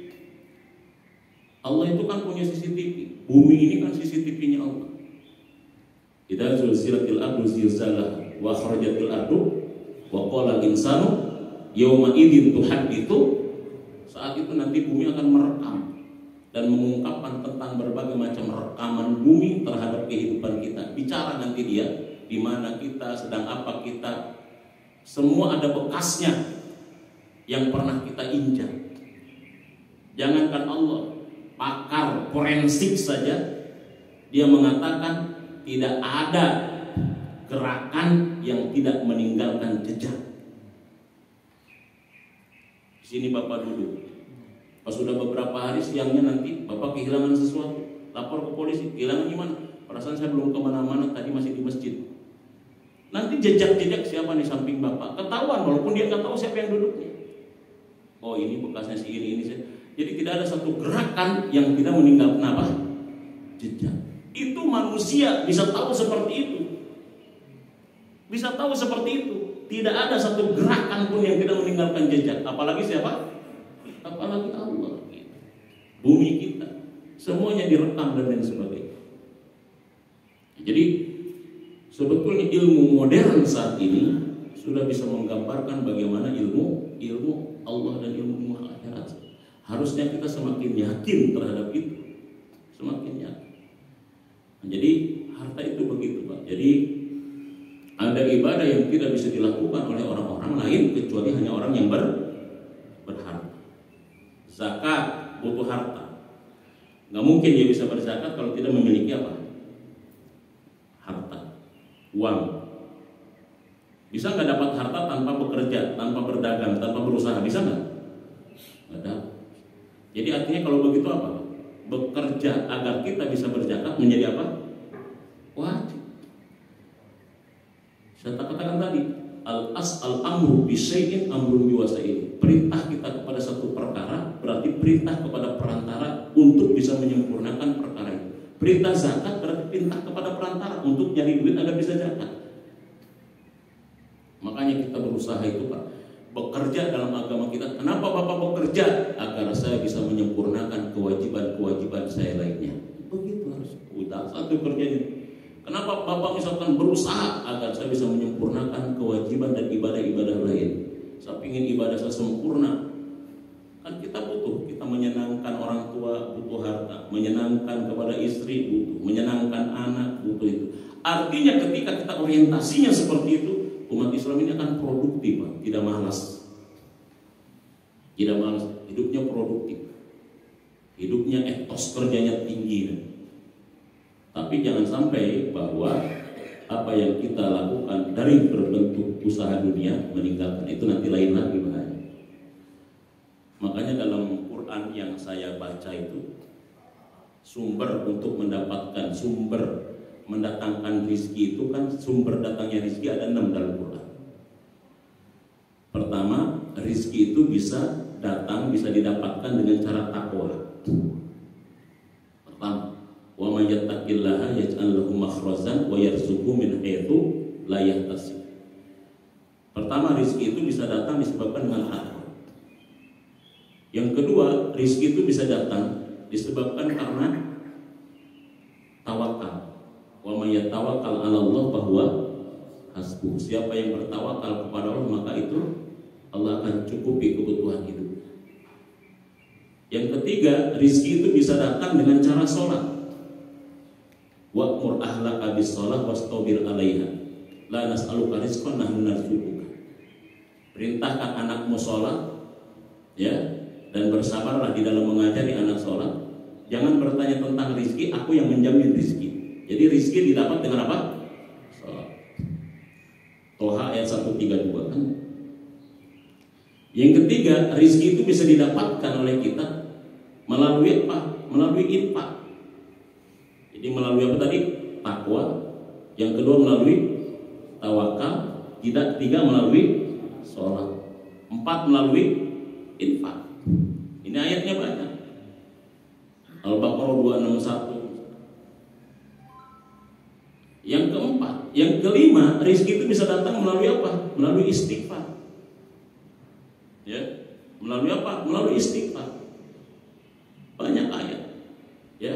Allah itu kan punya CCTV. Bumi ini kan CCTV-nya Allah. Idza zulzilatil ardu zilzalaha wa akhrajatil ardu wa qala insanu yauma idzin tuhadditsu. Saat itu nanti bumi akan merekam dan mengungkapkan tentang berbagai macam rekaman bumi terhadap kehidupan kita. Bicara nanti dia di mana kita, sedang apa kita. Semua ada bekasnya yang pernah kita injak. Jangankan Allah, pakar forensik saja dia mengatakan tidak ada gerakan yang tidak meninggalkan jejak. Di sini Bapak duduk, pas sudah beberapa hari siangnya nanti Bapak kehilangan sesuatu, lapor ke polisi, kehilangan gimana? Perasaan saya belum kemana-mana, tadi masih di masjid. Nanti jejak-jejak siapa nih samping Bapak ketahuan, walaupun dia nggak tahu siapa yang duduknya. Oh ini bekasnya si ini. Jadi tidak ada satu gerakan yang tidak meninggalkan apa? Jejak. Itu manusia bisa tahu seperti itu. Bisa tahu seperti itu. Tidak ada satu gerakan pun yang tidak meninggalkan jejak. Apalagi siapa? Apalagi Allah. Bumi kita. Semuanya direkam dan lain sebagainya. Jadi sebetulnya ilmu modern saat ini sudah bisa menggambarkan bagaimana ilmu Allah dan ilmu akhirat. Harusnya kita semakin yakin terhadap itu, semakin yakin. Jadi harta itu begitu Pak. Jadi ada ibadah yang tidak bisa dilakukan oleh orang-orang lain kecuali hanya orang yang berharta. Zakat butuh harta. Nggak mungkin dia bisa berzakat kalau tidak memiliki apa? Harta, uang. Bisa nggak dapat harta tanpa bekerja, tanpa berdagang, tanpa berusaha? Bisa nggak? Nggak dapat. Jadi artinya kalau begitu apa? Bekerja agar kita bisa berzakat menjadi apa? Wajib. Saya katakan tadi, al-amru bi syai'in amrun bi wasa'in. Perintah kita kepada satu perkara berarti perintah kepada perantara untuk bisa menyempurnakan perkara itu. Perintah zakat berarti perintah kepada perantara untuk nyari duit agar bisa zakat. Makanya kita berusaha itu Pak, bekerja dalam agama kita. Kenapa Bapak bekerja? Agar saya bisa menyempurnakan kewajiban-kewajiban saya lainnya. Begitu harus. Udah satu kerjanya. Kenapa Bapak misalkan berusaha agar saya bisa menyempurnakan kewajiban dan ibadah-ibadah lain? Saya ingin ibadah saya sempurna. Kan kita butuh, kita menyenangkan orang tua butuh harta, menyenangkan kepada istri butuh, menyenangkan anak butuh itu. Artinya ketika kita orientasinya seperti itu, umat Islam ini akan produktif Pak, tidak malas. Tidak malas, hidupnya produktif. Hidupnya etos kerjanya tinggi. Tapi jangan sampai bahwa apa yang kita lakukan dari berbentuk usaha dunia meninggalkan itu nanti lain lagi bahaya. Makanya dalam Quran yang saya baca itu sumber untuk mendapatkan sumber mendatangkan rizki itu kan sumber datangnya rizki ada 6 dalam Quran. Pertama, rizki itu bisa datang, bisa didapatkan dengan cara takwa. Pertama, wa may yattaqillaha yaj'al lahu makhrazan wa yarzuqhu min haitsu la yahtasib. Pertama, rizki itu bisa datang disebabkan dengan takwa. Yang kedua, rizki itu bisa datang disebabkan karena tawakal. Wa may yatawakkal 'ala Allah bahwa hasbuh. Siapa yang bertawakal kepada Allah maka itu Allah akan cukupi kebutuhan hidup. Yang ketiga, rizki itu bisa datang dengan cara sholat. Wa'mur ahlaka bis-shalah wastabir 'alaiha. La nas'aluka rizqan nahnu narzuquka. Perintahkan anakmu sholat, ya, dan bersabarlah di dalam mengajari anak sholat. Jangan bertanya tentang rizki, aku yang menjamin rizki. Jadi rizki didapat dengan apa? Sholat. Toha ayat 132 kan. Yang ketiga, rizki itu bisa didapatkan oleh kita melalui apa? Melalui infak. Jadi melalui apa tadi? Takwa. Yang kedua melalui tawakal. Tiga melalui sholat. 4 melalui infak. Ini Ini ayatnya banyak. Al-Baqarah 261. Yang keempat, yang kelima, rezeki itu bisa datang melalui apa? Melalui istighfar. Ya, melalui apa? Melalui istighfar. Banyak ayat, ya,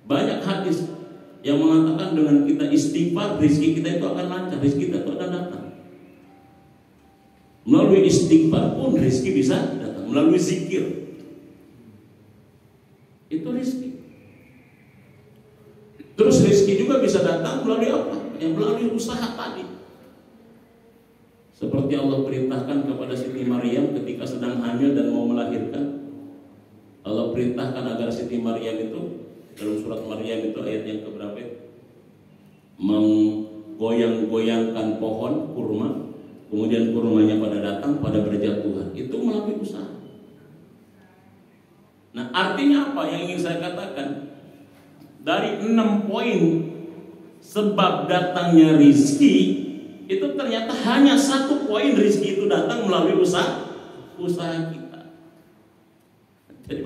banyak hadis yang mengatakan dengan kita istighfar, rezeki kita itu akan lancar, rezeki kita itu akan datang. Melalui istighfar pun rezeki bisa datang. Melalui zikir, itu rezeki. Terus rezeki juga bisa datang melalui apa? Yang melalui usaha tadi. Seperti Allah perintahkan kepada Siti Maryam ketika sedang hamil dan mau melahirkan. Allah perintahkan agar Siti Maryam itu, dalam surat Maryam itu ayat yang keberapa? Menggoyang-goyangkan pohon kurma, kemudian kurmanya pada datang, pada berjatuhan. Itu melalui usaha. Nah, artinya apa yang ingin saya katakan? Dari 6 poin sebab datangnya rizki, itu ternyata hanya 1 poin rizki itu datang melalui usaha kita. Jadi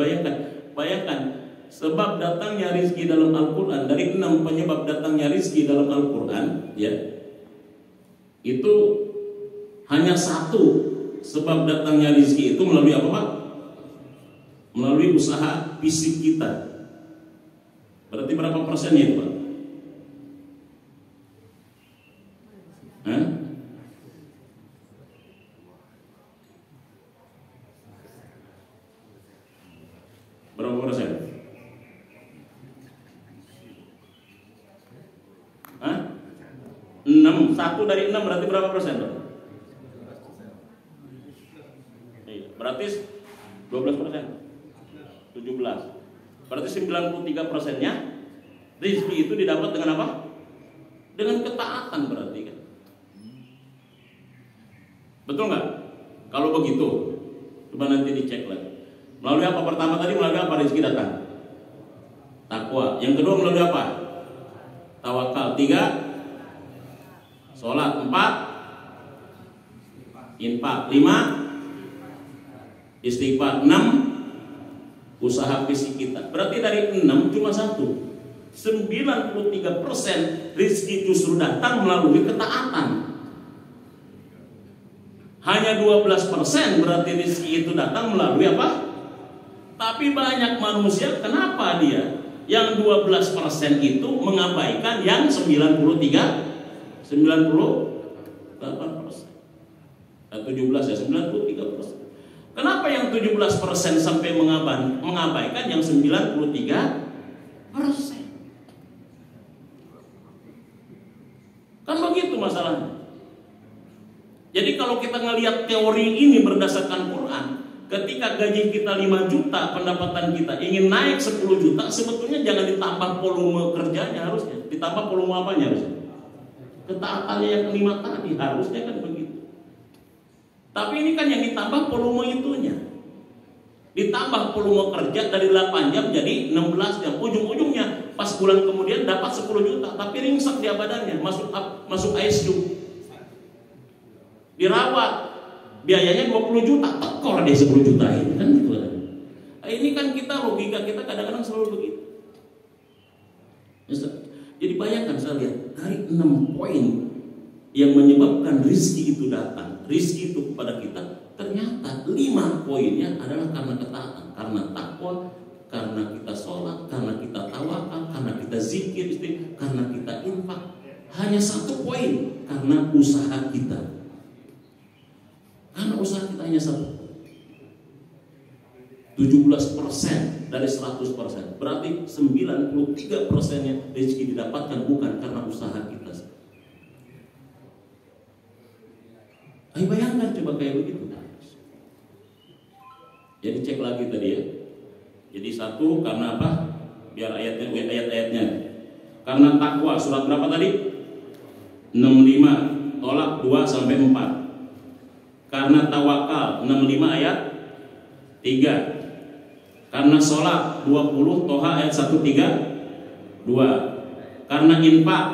bayangkan sebab datangnya rizki dalam Al-Quran, dari 6 penyebab datangnya rizki dalam Al-Quran, ya, itu hanya 1 sebab datangnya rizki itu melalui apa, Pak? Melalui usaha fisik kita. Berarti berapa persennya itu, Pak? Hah? Berapa persen? Hah? 6, 1 dari 6 berarti berapa persen, Pak? Berarti 12%, 17. Berarti 93%-nya rezeki itu didapat dengan apa? Dengan ketaatan berarti kan. Betul nggak? Kalau begitu, coba nanti dicek lagi. Melalui apa pertama tadi? Melalui apa rezeki datang? Takwa. Yang kedua melalui apa? Tawakal. 3, sholat. 4, infak. 5, istighfar. 6, usaha fisik kita. Berarti dari 6 cuma 1. 93% rezeki justru datang melalui ketaatan. Hanya 12% berarti rezeki itu datang melalui apa? Tapi banyak manusia, kenapa dia yang 12% itu mengabaikan yang 98%. 17 ya, 93%. Kenapa yang 17% sampai mengabaikan yang 93%? Kan begitu masalahnya. Jadi kalau kita ngelihat teori ini berdasarkan Quran, ketika gaji kita 5 juta, pendapatan kita ingin naik 10 juta, sebetulnya jangan ditambah volume kerjanya harusnya. Ditambah volume apanya harusnya? Ketaatannya yang kelima tadi, harusnya kan begitu. Tapi ini kan yang ditambah volume itunya. Ditambah volume kerja dari 8 jam jadi 16 jam. Ujung-ujungnya pas bulan kemudian dapat 10 juta, tapi ringsek dia badannya, masuk ICU. Dirawat, biayanya 20 juta, tekor dia 10 juta ini kan gitu kan. Ini kan kita, logika kita kadang-kadang selalu begitu. Jadi bayangkan, saya lihat dari 6 poin yang menyebabkan rizki itu datang, rizki itu kepada kita, ternyata 5 poinnya adalah karena ketaatan, karena takwa, karena kita sholat, karena kita tawakal, karena kita zikir, karena kita infak. Hanya 1 poin karena usaha kita. Karena usaha kita hanya 1. 17% dari 100%. Berarti 93%-nya rezeki didapatkan bukan karena usaha kita. Ayo bayangkan coba kayak begitu. Jadi cek lagi tadi ya. Jadi 1 karena apa? Biar ayat-ayatnya. Karena takwa, surat berapa tadi? 65, tolak 2 sampai 4. Karena tawakal 65 ayat 3. Karena sholat 20 Toha ayat 132. Karena infak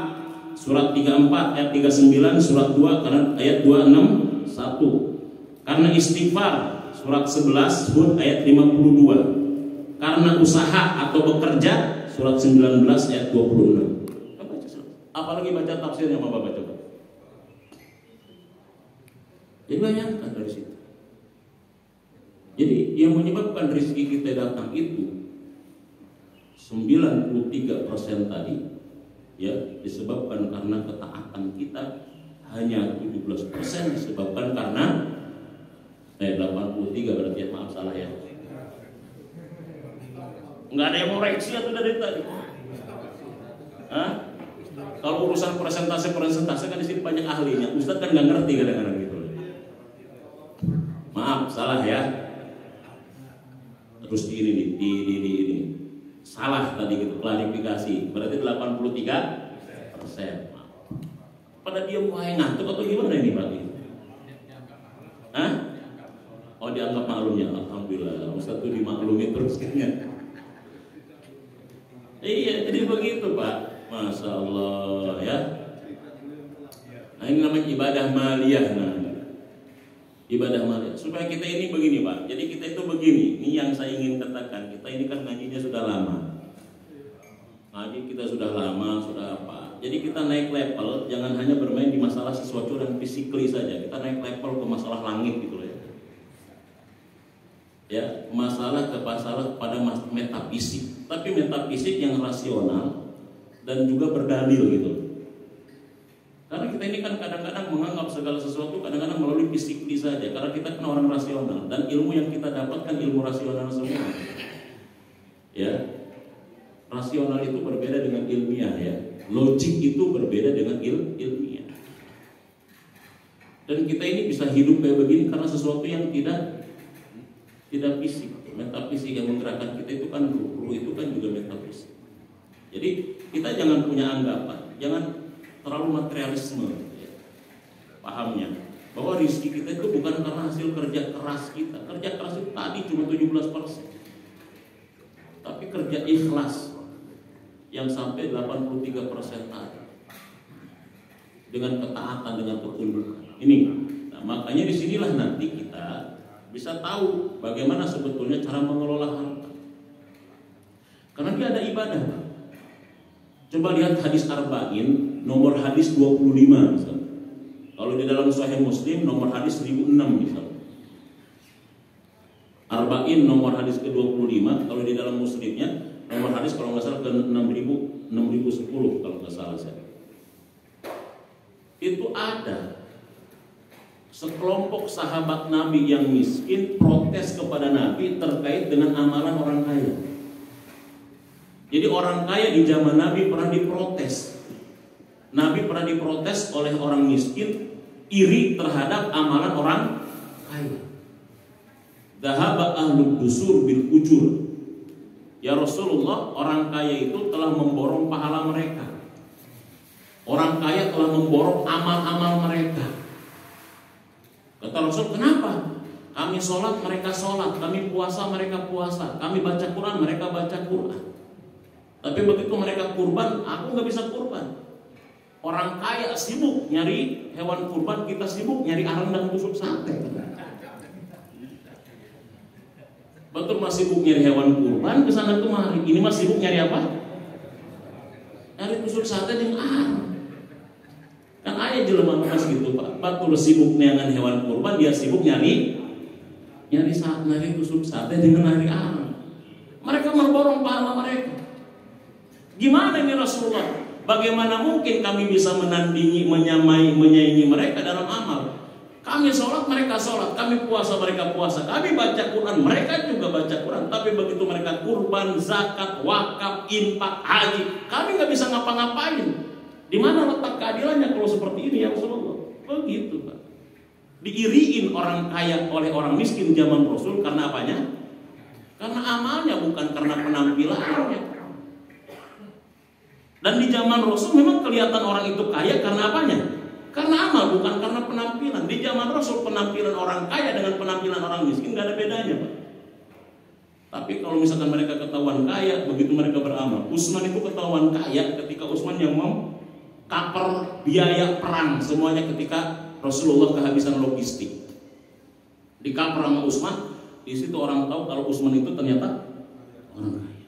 surat 34 ayat 39, surat 2 karena ayat 261. Karena istighfar surat 11 Hud ayat 52. Karena usaha atau bekerja surat 19 ayat 26. Apalagi baca tafsirnya Bapak baca. Jadi bayangkan dari situ. Jadi yang menyebabkan rezeki kita datang itu 93% tadi ya disebabkan karena ketaatan kita, hanya 17% disebabkan karena 83 berarti ya, maaf salah ya. Nggak ada yang mau reaksi atau dari tadi? Hah? Kalau urusan persentase kan di sini banyak ahlinya. Ustadz kan nggak ngerti kadang-kadang gitu. Maaf salah ya. Terus ini salah tadi gitu, klarifikasi. Berarti 83%. Pada dia mulai ngantuk atau gimana ini Pak? Hah? Oh dianggap maklumnya, alhamdulillah. Ustaz tuh dimaklumi terus kayaknya. Iya, jadi begitu Pak. Masya Allah ya. Nah ini namanya ibadah maliyah. Ibadah maliyah. Supaya kita ini begini Pak. Jadi kita itu begini. Ini yang saya ingin katakan. Kita ini kan ngajinya sudah lama. Ngaji kita sudah lama, sudah apa. Jadi kita naik level, jangan hanya bermain di masalah sesuatu dan physically saja. Kita naik level ke masalah langit gitu ya. Ya, masalah pada metafisik. Tapi metafisik yang rasional dan juga berdalil gitu. Karena kita ini kan kadang-kadang menganggap segala sesuatu kadang-kadang melalui physically saja. Karena kita kan orang rasional dan ilmu yang kita dapatkan ilmu rasional semua. Ya. Rasional itu berbeda dengan ilmiah ya. Logik itu berbeda dengan ilmiah. Dan kita ini bisa hidup kayak begini karena sesuatu yang tidak fisik. Metafisik yang menggerakkan kita itu kan ruh itu kan juga metafisik. Jadi kita jangan punya anggapan, jangan terlalu materialisme ya. Pahamnya bahwa rezeki kita itu bukan karena hasil kerja keras kita. Kerja keras itu tadi cuma 17%. Tapi kerja ikhlas yang sampai 83% tadi dengan ketaatan, dengan ketundukan. Ini, nah, makanya disinilah nanti kita bisa tahu bagaimana sebetulnya cara mengelola harta. Karena dia ada ibadah. Coba lihat hadis Arba'in nomor hadis 25 misalnya. Kalau di dalam Sahih Muslim nomor hadis 1006 misalnya. Arba'in nomor hadis ke-25, kalau di dalam Muslimnya nomor hadis kalau nggak salah ke 6010 kalau nggak salah saya. Itu ada sekelompok sahabat Nabi yang miskin protes kepada Nabi terkait dengan amalan orang kaya. Jadi orang kaya di zaman Nabi pernah diprotes. Nabi pernah diprotes oleh orang miskin iri terhadap amalan orang kaya. Dhahaba ahlud dusur bil ujur. Ya Rasulullah, orang kaya itu telah memborong pahala mereka. Orang kaya telah memborong amal-amal mereka. Kata Rasul, kenapa? Kami sholat, mereka sholat. Kami puasa, mereka puasa. Kami baca Quran, mereka baca Quran. Tapi begitu mereka kurban, aku nggak bisa kurban. Orang kaya sibuk nyari hewan kurban, kita sibuk nyari arang dan tusuk sate. Betul masih sibuk nyari hewan kurban kesana kemari. Ini masih sibuk nyari apa? Nyari tusuk sate dengan arang. Kan ayah jelema mas gitu Pak. Betul sibuk dengan hewan kurban, dia sibuk nyari tusuk sate dengan nyari arang. Mereka memborong pahala mereka. Gimana ini Rasulullah? Bagaimana mungkin kami bisa menandingi, menyaingi mereka dalam amal? Kami sholat, mereka sholat. Kami puasa, mereka puasa. Kami baca Quran, mereka juga baca Quran. Tapi begitu mereka kurban, zakat, wakaf, infak, haji, kami nggak bisa ngapa-ngapain. Di mana letak keadilannya kalau seperti ini ya Rasulullah? Begitu Pak. Diiriin orang kaya oleh orang miskin zaman Rasul karena apanya? Karena amalnya, bukan karena penampilannya. Dan di zaman Rasul memang kelihatan orang itu kaya karena apanya? Karena amal, bukan karena penampilan. Di zaman Rasul penampilan orang kaya dengan penampilan orang miskin gak ada bedanya Pak. Tapi kalau misalkan mereka ketahuan kaya, begitu mereka beramal. Utsman itu ketahuan kaya ketika Utsman yang mengcover biaya perang semuanya ketika Rasulullah kehabisan logistik. Di cover sama Utsman, Di situ orang tahu kalau Utsman itu ternyata orang kaya.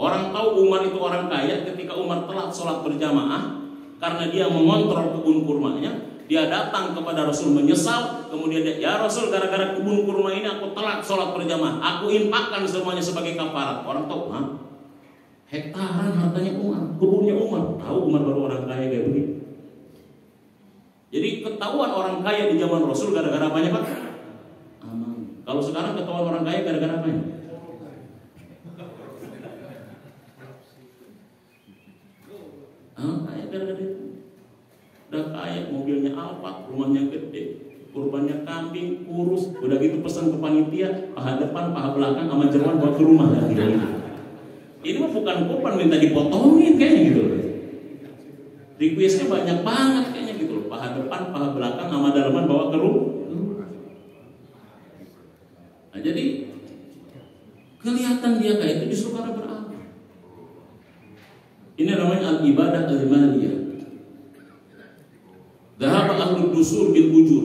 Orang tahu Umar itu orang kaya ketika Umar telat sholat berjamaah karena dia mengontrol kebun kurmanya. Dia datang kepada Rasul menyesal, kemudian dia, ya Rasul, gara-gara kebun kurma ini aku telat sholat berjamaah, aku infakkan semuanya sebagai kafarat. Orang tahu, hektaran hartanya Umar, kebunnya Umar. Tahu Umar baru orang kaya kayak begini. Jadi ketahuan orang kaya di zaman Rasul gara-gara apanya, Pak? Aman. Kalau sekarang ketahuan orang kaya gara-gara apanya? Kaya gara-gara itu. Udah kaya, mobilnya Alphard, rumahnya gede, kurbannya kambing, kurus. Udah gitu pesan ke panitia, paha depan, paha belakang sama jeroan bawa ke rumah lagi. Ini mah bukan kurban minta dipotongin kayaknya gitu loh. Requestnya banyak banget kayaknya gitu loh. Paha depan, paha belakang sama dalaman bawa ke rumah. Nah, jadi kelihatan dia kayak itu justru karena beramal. Ini namanya al-ibadah al-maliyah. Dhahaba ahlud dusur bil ujur.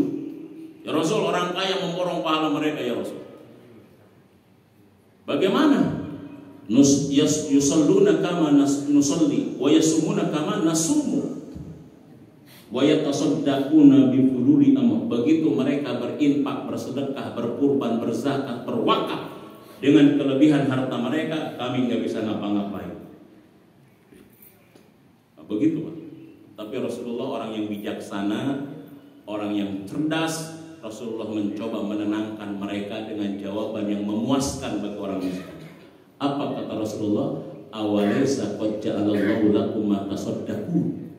Ya Rasul, orang kaya memborong pahala mereka ya Rasul. Bagaimana? Yusalluna kama nusalli wa yasumuna kama nasumu wa yatasaddaquna bi fuduli amwal. Begitu mereka berinfak, bersedekah, berkurban, berzakat, berwakaf dengan kelebihan harta mereka, kami nggak bisa ngapa-ngapain. Nah, begitu Pak. Tapi Rasulullah orang yang bijaksana, orang yang cerdas. Rasulullah mencoba menenangkan mereka dengan jawaban yang memuaskan bagi orang miskin. Apa kata Rasulullah? Awalaysa qad ja'alallahu lakum ma tasaddaqun.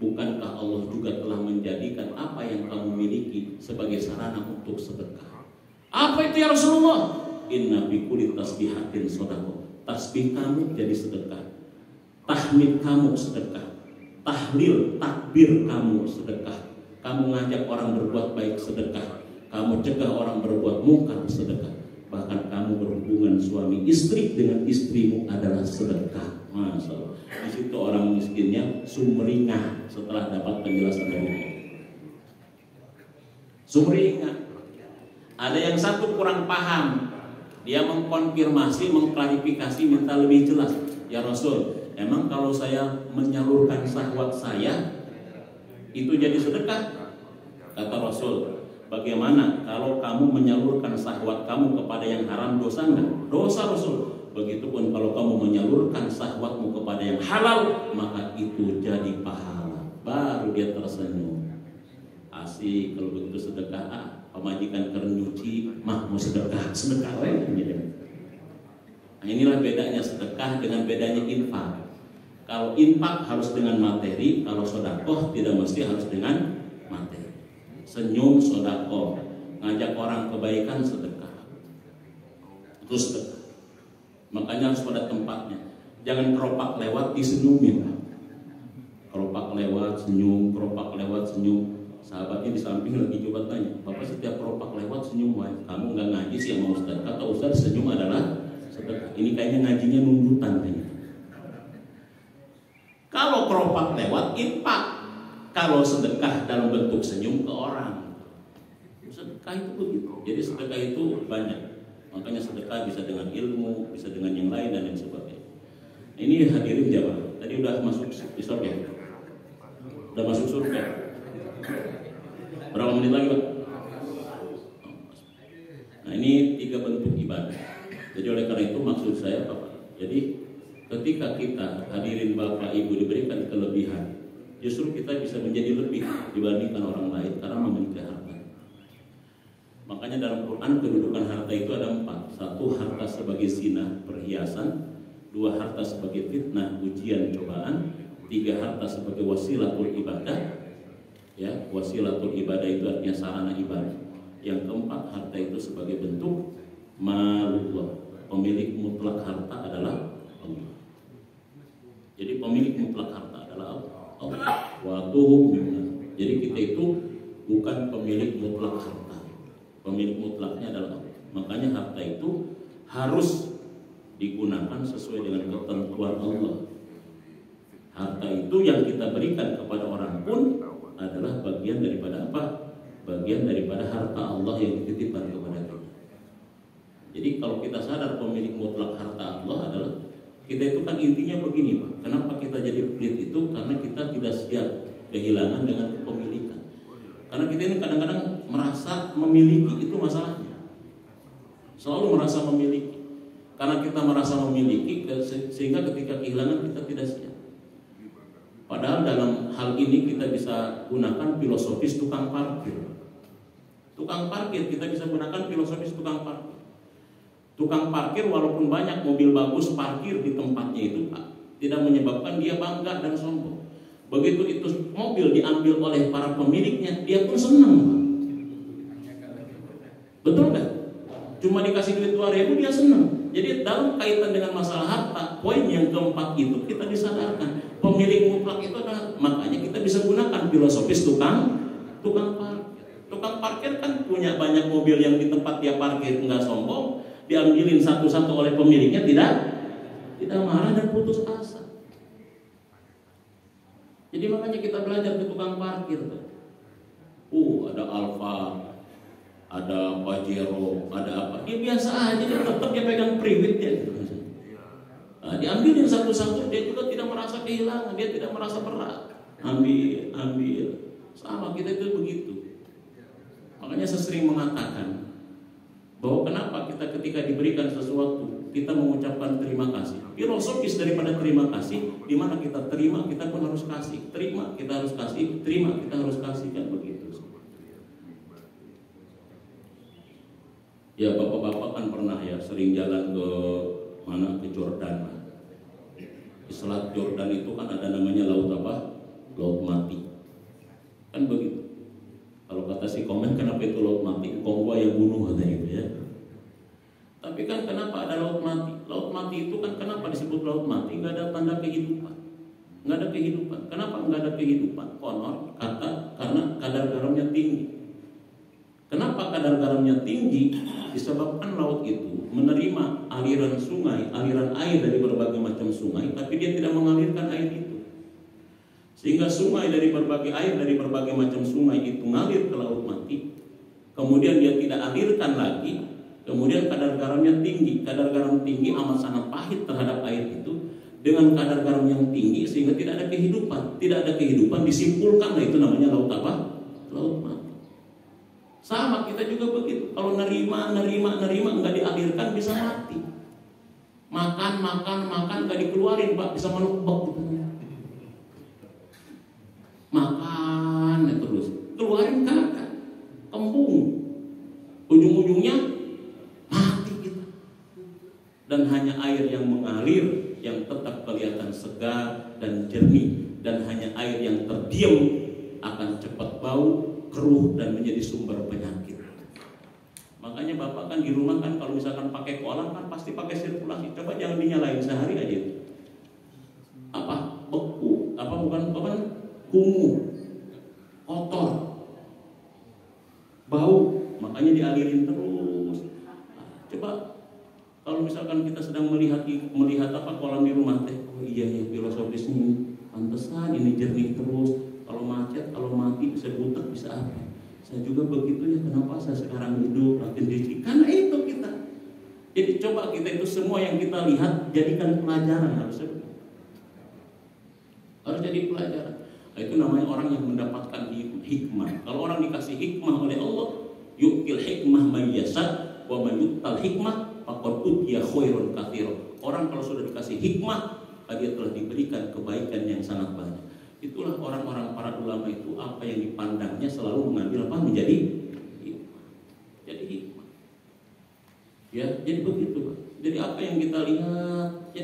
Bukankah Allah juga telah menjadikan apa yang kamu miliki sebagai sarana untuk sedekah? Apa itu ya Rasulullah? Inna bi kulli tasbihatin shadaqah. Tasbih kamu jadi sedekah. Tahmid kamu sedekah. Tahlil, takbir kamu sedekah. Kamu ngajak orang berbuat baik sedekah. Kamu cegah orang berbuat mungkar sedekah. Bahkan kamu berhubungan suami istri dengan istrimu adalah sedekah. Masya Allah. Di situ orang miskinnya sumringah setelah dapat penjelasan dari Allah. Sumringah. Ada yang satu kurang paham. Dia mengkonfirmasi, mengklarifikasi, minta lebih jelas. Ya Rasul, emang kalau saya menyalurkan syahwat saya itu jadi sedekah? Kata Rasul, bagaimana kalau kamu menyalurkan syahwat kamu kepada yang haram, dosa enggak? Dosa Rasul. Begitupun kalau kamu menyalurkan syahwatmu kepada yang halal, maka itu jadi pahala. Baru dia tersenyum. Asik kalau begitu sedekah. Pemajikan keren nyuci, mah mau sedekah, sedekah gitu. Nah, inilah bedanya sedekah dengan bedanya infak. Kalau infak harus dengan materi, kalau sedekah tidak mesti harus dengan materi. Senyum sedekah, ngajak orang kebaikan sedekah, itu sedekah. Makanya harus pada tempatnya. Jangan keropak lewat disenyumin. Keropak lewat senyum, keropak lewat senyum. Sahabatnya di samping lagi coba tanya, Bapak setiap keropak lewat senyum, kamu nggak ngaji sih sama Ustaz? Kata Ustaz, senyum adalah sedekah. Ini kayaknya ngajinya nundutan kayaknya. Kalau keropak lewat infak, kalau sedekah dalam bentuk senyum ke orang. Sedekah itu begitu. Jadi sedekah itu banyak. Makanya sedekah bisa dengan ilmu, bisa dengan yang lain dan lain sebagainya. Ini hadirin jamaah. Tadi udah masuk di surga. Udah masuk surga. Berapa menit lagi, Pak? Nah, ini 3 bentuk ibadah. Jadi oleh karena itu maksud saya Bapak. Jadi ketika kita hadirin Bapak Ibu diberikan kelebihan, justru kita bisa menjadi lebih dibandingkan orang lain karena memiliki harta. Makanya dalam Quran kedudukan harta itu ada 4. 1, harta sebagai zina, perhiasan. 2, harta sebagai fitnah, ujian, cobaan. 3, harta sebagai wasilatul ibadah. Ya, wasilatul ibadah itu artinya sarana ibadah. Yang keempat, harta itu sebagai bentuk malullah. Pemilik mutlak harta adalah Allah. Jadi pemilik mutlak harta adalah Allah. Jadi kita itu bukan pemilik mutlak harta. Pemilik mutlaknya adalah Allah. Makanya harta itu harus digunakan sesuai dengan ketentuan Allah. Harta itu yang kita berikan kepada orang pun adalah bagian daripada apa? bagian daripada harta Allah yang dititipkan kepada kita. Jadi kalau kita sadar pemilik mutlak harta Allah adalah kita, itu kan intinya begini Pak. Kenapa kita jadi pelit itu? Karena kita tidak siap kehilangan dengan kepemilikan. Karena kita ini kadang-kadang merasa memiliki, itu masalahnya. Selalu merasa memiliki. Karena kita merasa memiliki, sehingga ketika kehilangan kita tidak siap. Padahal dalam hal ini kita bisa gunakan filosofis tukang parkir. Tukang parkir kita bisa gunakan filosofis tukang parkir. Tukang parkir walaupun banyak mobil bagus parkir di tempatnya itu Pak, tidak menyebabkan dia bangga dan sombong. Begitu itu mobil diambil oleh para pemiliknya, dia pun senang Pak. Betul nggak? Cuma dikasih duit 2.000 dia senang. Jadi dalam kaitan dengan masalah harta, poin yang keempat itu kita disadarkan pemilik mutlak itu adalah, makanya kita bisa gunakan filosofis tukang parkir. Tukang parkir kan punya banyak mobil yang di tempat dia parkir nggak sombong, diambilin satu-satu oleh pemiliknya tidak marah dan putus asa. Jadi makanya kita belajar ke tukang parkir tuh. Ada Alfa, ada Pajero, ada apa? Dia biasa aja, dia tetap dia pegang priwit dia. Nah, diambilin satu-satu, dia juga tidak merasa kehilangan, dia tidak merasa berat. Ambil. Sama kita itu begitu. Makanya saya sering mengatakan bahwa kenapa kita ketika diberikan sesuatu kita mengucapkan terima kasih. Filosofis daripada terima kasih, di mana kita terima kita pun harus kasih, terima kita harus kasih, terima kita harus kasih, kan begitu. Ya bapak-bapak kan pernah ya sering jalan ke mana, ke Jordan. Di Selat Jordan itu kan ada namanya laut apa? Laut mati. Kan begitu. Kalau kata si komen, kenapa itu laut mati? Kongwa yang bunuh katanya gitu ya. Tapi kan kenapa ada laut mati? Laut mati itu kan kenapa disebut laut mati? Nggak ada tanda kehidupan. Nggak ada kehidupan. Kenapa nggak ada kehidupan? Konon karena kadar garamnya tinggi. Kenapa kadar garamnya tinggi? Disebabkan laut itu menerima aliran sungai, aliran air dari berbagai macam sungai, tapi dia tidak mengalirkan air itu. Sehingga sungai dari berbagai air dari berbagai macam sungai itu ngalir ke laut mati. Kemudian dia tidak alirkan lagi. Kemudian kadar garamnya tinggi. Kadar garam tinggi amat sangat pahit terhadap air itu. Dengan kadar garam yang tinggi sehingga tidak ada kehidupan. Tidak ada kehidupan, disimpulkan, nah itu namanya laut apa? Laut mati. Sama kita juga begitu. Kalau nerima nggak dialirkan bisa mati. Makan nggak dikeluarin Pak, bisa melebek gitu. Makan terus, keluarin kakak, kembung, ujung-ujungnya mati kita. Dan hanya air yang mengalir yang tetap kelihatan segar dan jernih, dan hanya air yang terdiam akan cepat bau, keruh, dan menjadi sumber penyakit. Makanya bapak kan di rumah kan kalau misalkan pakai kolam kan pasti pakai sirkulasi. Coba jangan dinyalain sehari aja. Apa? Beku? Kumuh, kotor, bau, makanya dialirin terus. Coba kalau misalkan kita sedang melihat apa kolam di rumah teh, oh iya ya filosofisnya, pantesan ini jernih terus. Kalau macet, kalau mati bisa butek, bisa apa? Saya juga begitu ya. Kenapa saya sekarang hidup makin dicik? Karena itu kita. Jadi coba kita itu semua yang kita lihat jadikan pelajaran, harus jadi pelajaran. Nah, itu namanya orang yang mendapatkan hikmah. Kalau orang dikasih hikmah oleh Allah, yu'til hikmah may yasha wa man yu'tal hikmah faqad utiya khairan katsira. Orang kalau sudah dikasih hikmah, dia telah diberikan kebaikan yang sangat banyak. Itulah orang-orang para ulama itu, apa yang dipandangnya selalu mengambil apa? Menjadi hikmah. Jadi hikmah. Ya, jadi begitu, Pak. Jadi apa yang kita lihat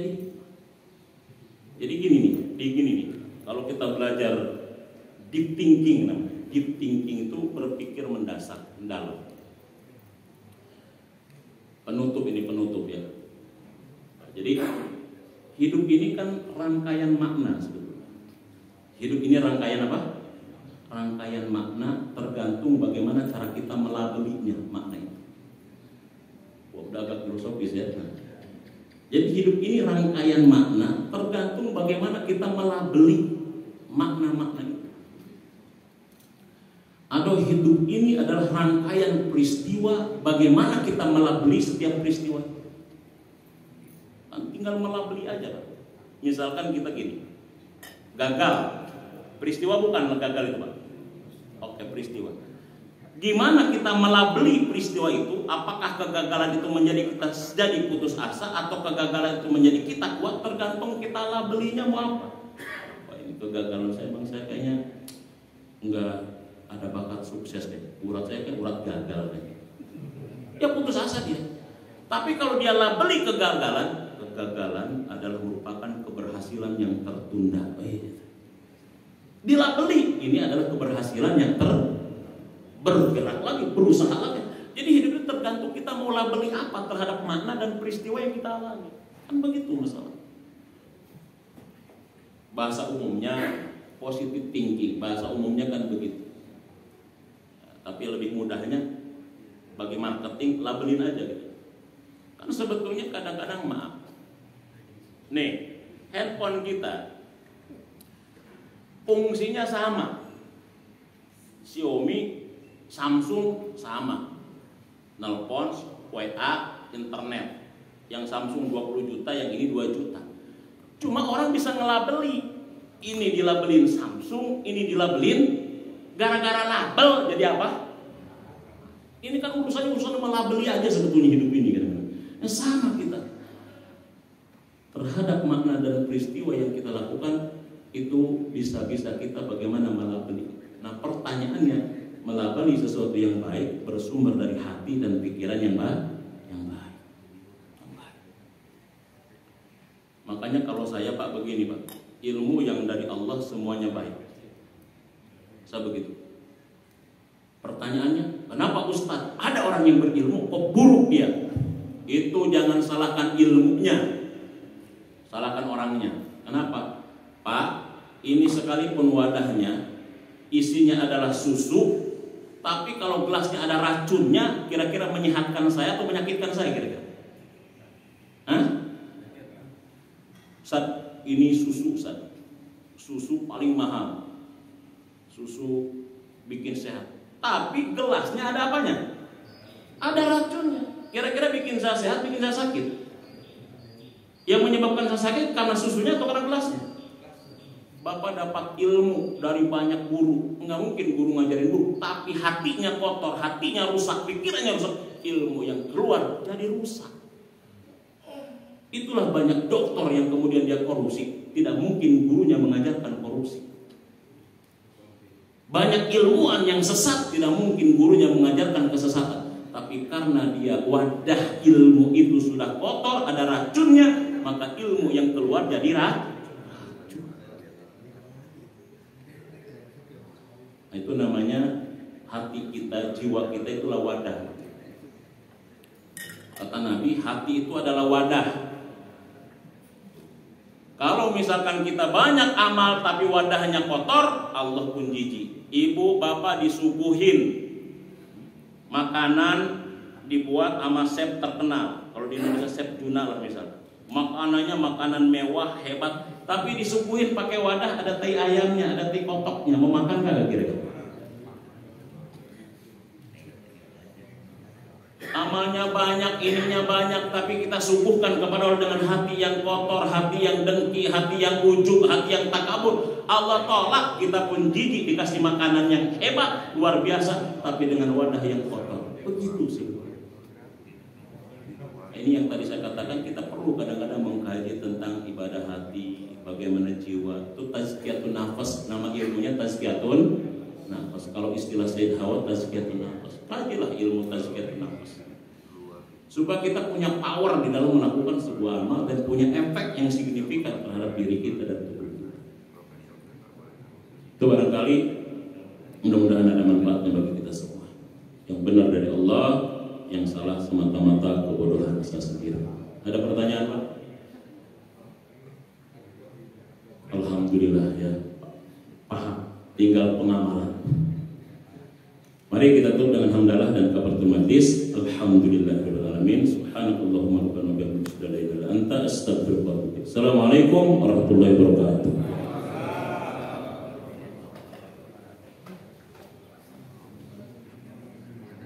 jadi gini nih. Kalau kita belajar deep thinking, deep thinking itu berpikir mendalam. Penutup ya. Jadi hidup ini kan rangkaian makna sebetulnya. Hidup ini rangkaian apa? Rangkaian makna, tergantung bagaimana cara kita melabelinya makna itu. Udah agak filosofis ya. Jadi hidup ini rangkaian makna, tergantung bagaimana kita melabeli makna-makna itu. Ada atau hidup ini adalah rangkaian peristiwa, bagaimana kita melabeli setiap peristiwa. Tinggal melabeli aja, Pak. Misalkan kita gini, gagal, peristiwa bukan gagal itu, Pak. Oke, peristiwa. Gimana kita melabeli peristiwa itu? Apakah kegagalan itu menjadi kita jadi putus asa, atau kegagalan itu menjadi kita kuat? Tergantung kita labelinya mau apa. Wah, ini kegagalan saya, bang, saya kayaknya nggak ada bakat sukses deh. Urat saya kan urat gagal deh. Ya putus asa dia. Tapi kalau dia labeli kegagalan adalah merupakan keberhasilan yang tertunda. Dilabeli, ini adalah keberhasilan yang bergerak lagi, berusaha lagi. Jadi hidup itu tergantung kita mau labeli apa terhadap makna dan peristiwa yang kita alami. Kan begitu masalah. Bahasa umumnya positive thinking, bahasa umumnya kan begitu. Tapi lebih mudahnya bagi marketing, labelin aja gitu. Kan sebetulnya kadang-kadang maaf. Nih, handphone kita fungsinya sama. Xiaomi, Samsung sama. Nelpon, WA, internet. Yang Samsung 20 juta, yang ini 2 juta. Cuma orang bisa ngelabeli. Ini dilabelin Samsung, ini dilabelin, gara-gara label jadi apa? Ini kan urusan melabeli aja sebetulnya hidup ini kan. Nah, sama kita terhadap makna dan peristiwa yang kita lakukan itu bisa-bisa kita bagaimana melabeli. Nah, pertanyaannya, melabeli sesuatu yang baik bersumber dari hati dan pikiran yang baik. Makanya kalau saya, Pak, begini, Pak, ilmu yang dari Allah semuanya baik. Saya begitu. Pertanyaannya, kenapa Ustaz? Ada orang yang berilmu kok buruk dia? Itu jangan salahkan ilmunya, salahkan orangnya. Kenapa? Pak, ini sekalipun wadahnya isinya adalah susu, tapi kalau gelasnya ada racunnya, kira-kira menyehatkan saya atau menyakitkan saya kira-kira? Hah? Ustaz, ini susu, Ustaz. Susu paling mahal. Susu bikin sehat. Tapi gelasnya ada apanya? Ada racunnya. Kira-kira bikin saya sehat, bikin saya sakit? Yang menyebabkan saya sakit karena susunya atau karena gelasnya? Bapak dapat ilmu dari banyak guru. Nggak mungkin guru ngajarin guru, tapi hatinya kotor, hatinya rusak, pikirannya rusak. Ilmu yang keluar jadi rusak. Itulah banyak dokter yang kemudian dia korupsi. Tidak mungkin gurunya mengajarkan korupsi. Banyak ilmuwan yang sesat, tidak mungkin gurunya mengajarkan kesesatan. Tapi karena dia wadah ilmu itu sudah kotor, ada racunnya, maka ilmu yang keluar jadi racun. Nah, itu namanya hati kita, jiwa kita itulah wadah. Kata Nabi, hati itu adalah wadah. Kalau misalkan kita banyak amal tapi wadahnya kotor, Allah pun jijik. Ibu bapak disuguhin makanan dibuat sama chef terkenal. Kalau di Indonesia chef Juna lah misalnya. Makanannya makanan mewah hebat, tapi disuguhin pakai wadah ada tai ayamnya, ada tai kotoknya. Mau makan kagak kira-kira? Amalnya banyak, ininya banyak, tapi kita suguhkan kepada Allah dengan hati yang kotor, hati yang dengki, hati yang ujub, hati yang takabur. Allah tolak, kita pun jijik dikasih makanan yang hebat, luar biasa, tapi dengan wadah yang kotor. Begitu sih. Ini yang tadi saya katakan, kita perlu kadang-kadang mengkaji tentang ibadah hati, bagaimana jiwa. Itu tazkiyatun nafas, nama ilmunya tazkiyatun nafas. Kalau istilah Sayyid Hawa, tazkiyatun nafas. Kajilah ilmu tazkiyatun nafas, supaya kita punya power di dalam melakukan sebuah amal dan punya efek yang signifikan terhadap diri kita dan tubuh kita. Itu barangkali mudah-mudahan ada manfaatnya bagi kita semua. Yang benar dari Allah, yang salah semata-mata kebodohan saya sendiri. Ada pertanyaan, Pak? Alhamdulillah ya, paham. Tinggal pengamalan. Mari kita tutup dengan hamdalah dan kafaratul majlis. Alhamdulillahirabbil alamin. Subhanakallahumma rabbana wa bihamdika asyhadu an la ilaha illa anta astaghfiruka wa atubu ilaik. Assalamualaikum warahmatullahi wabarakatuh.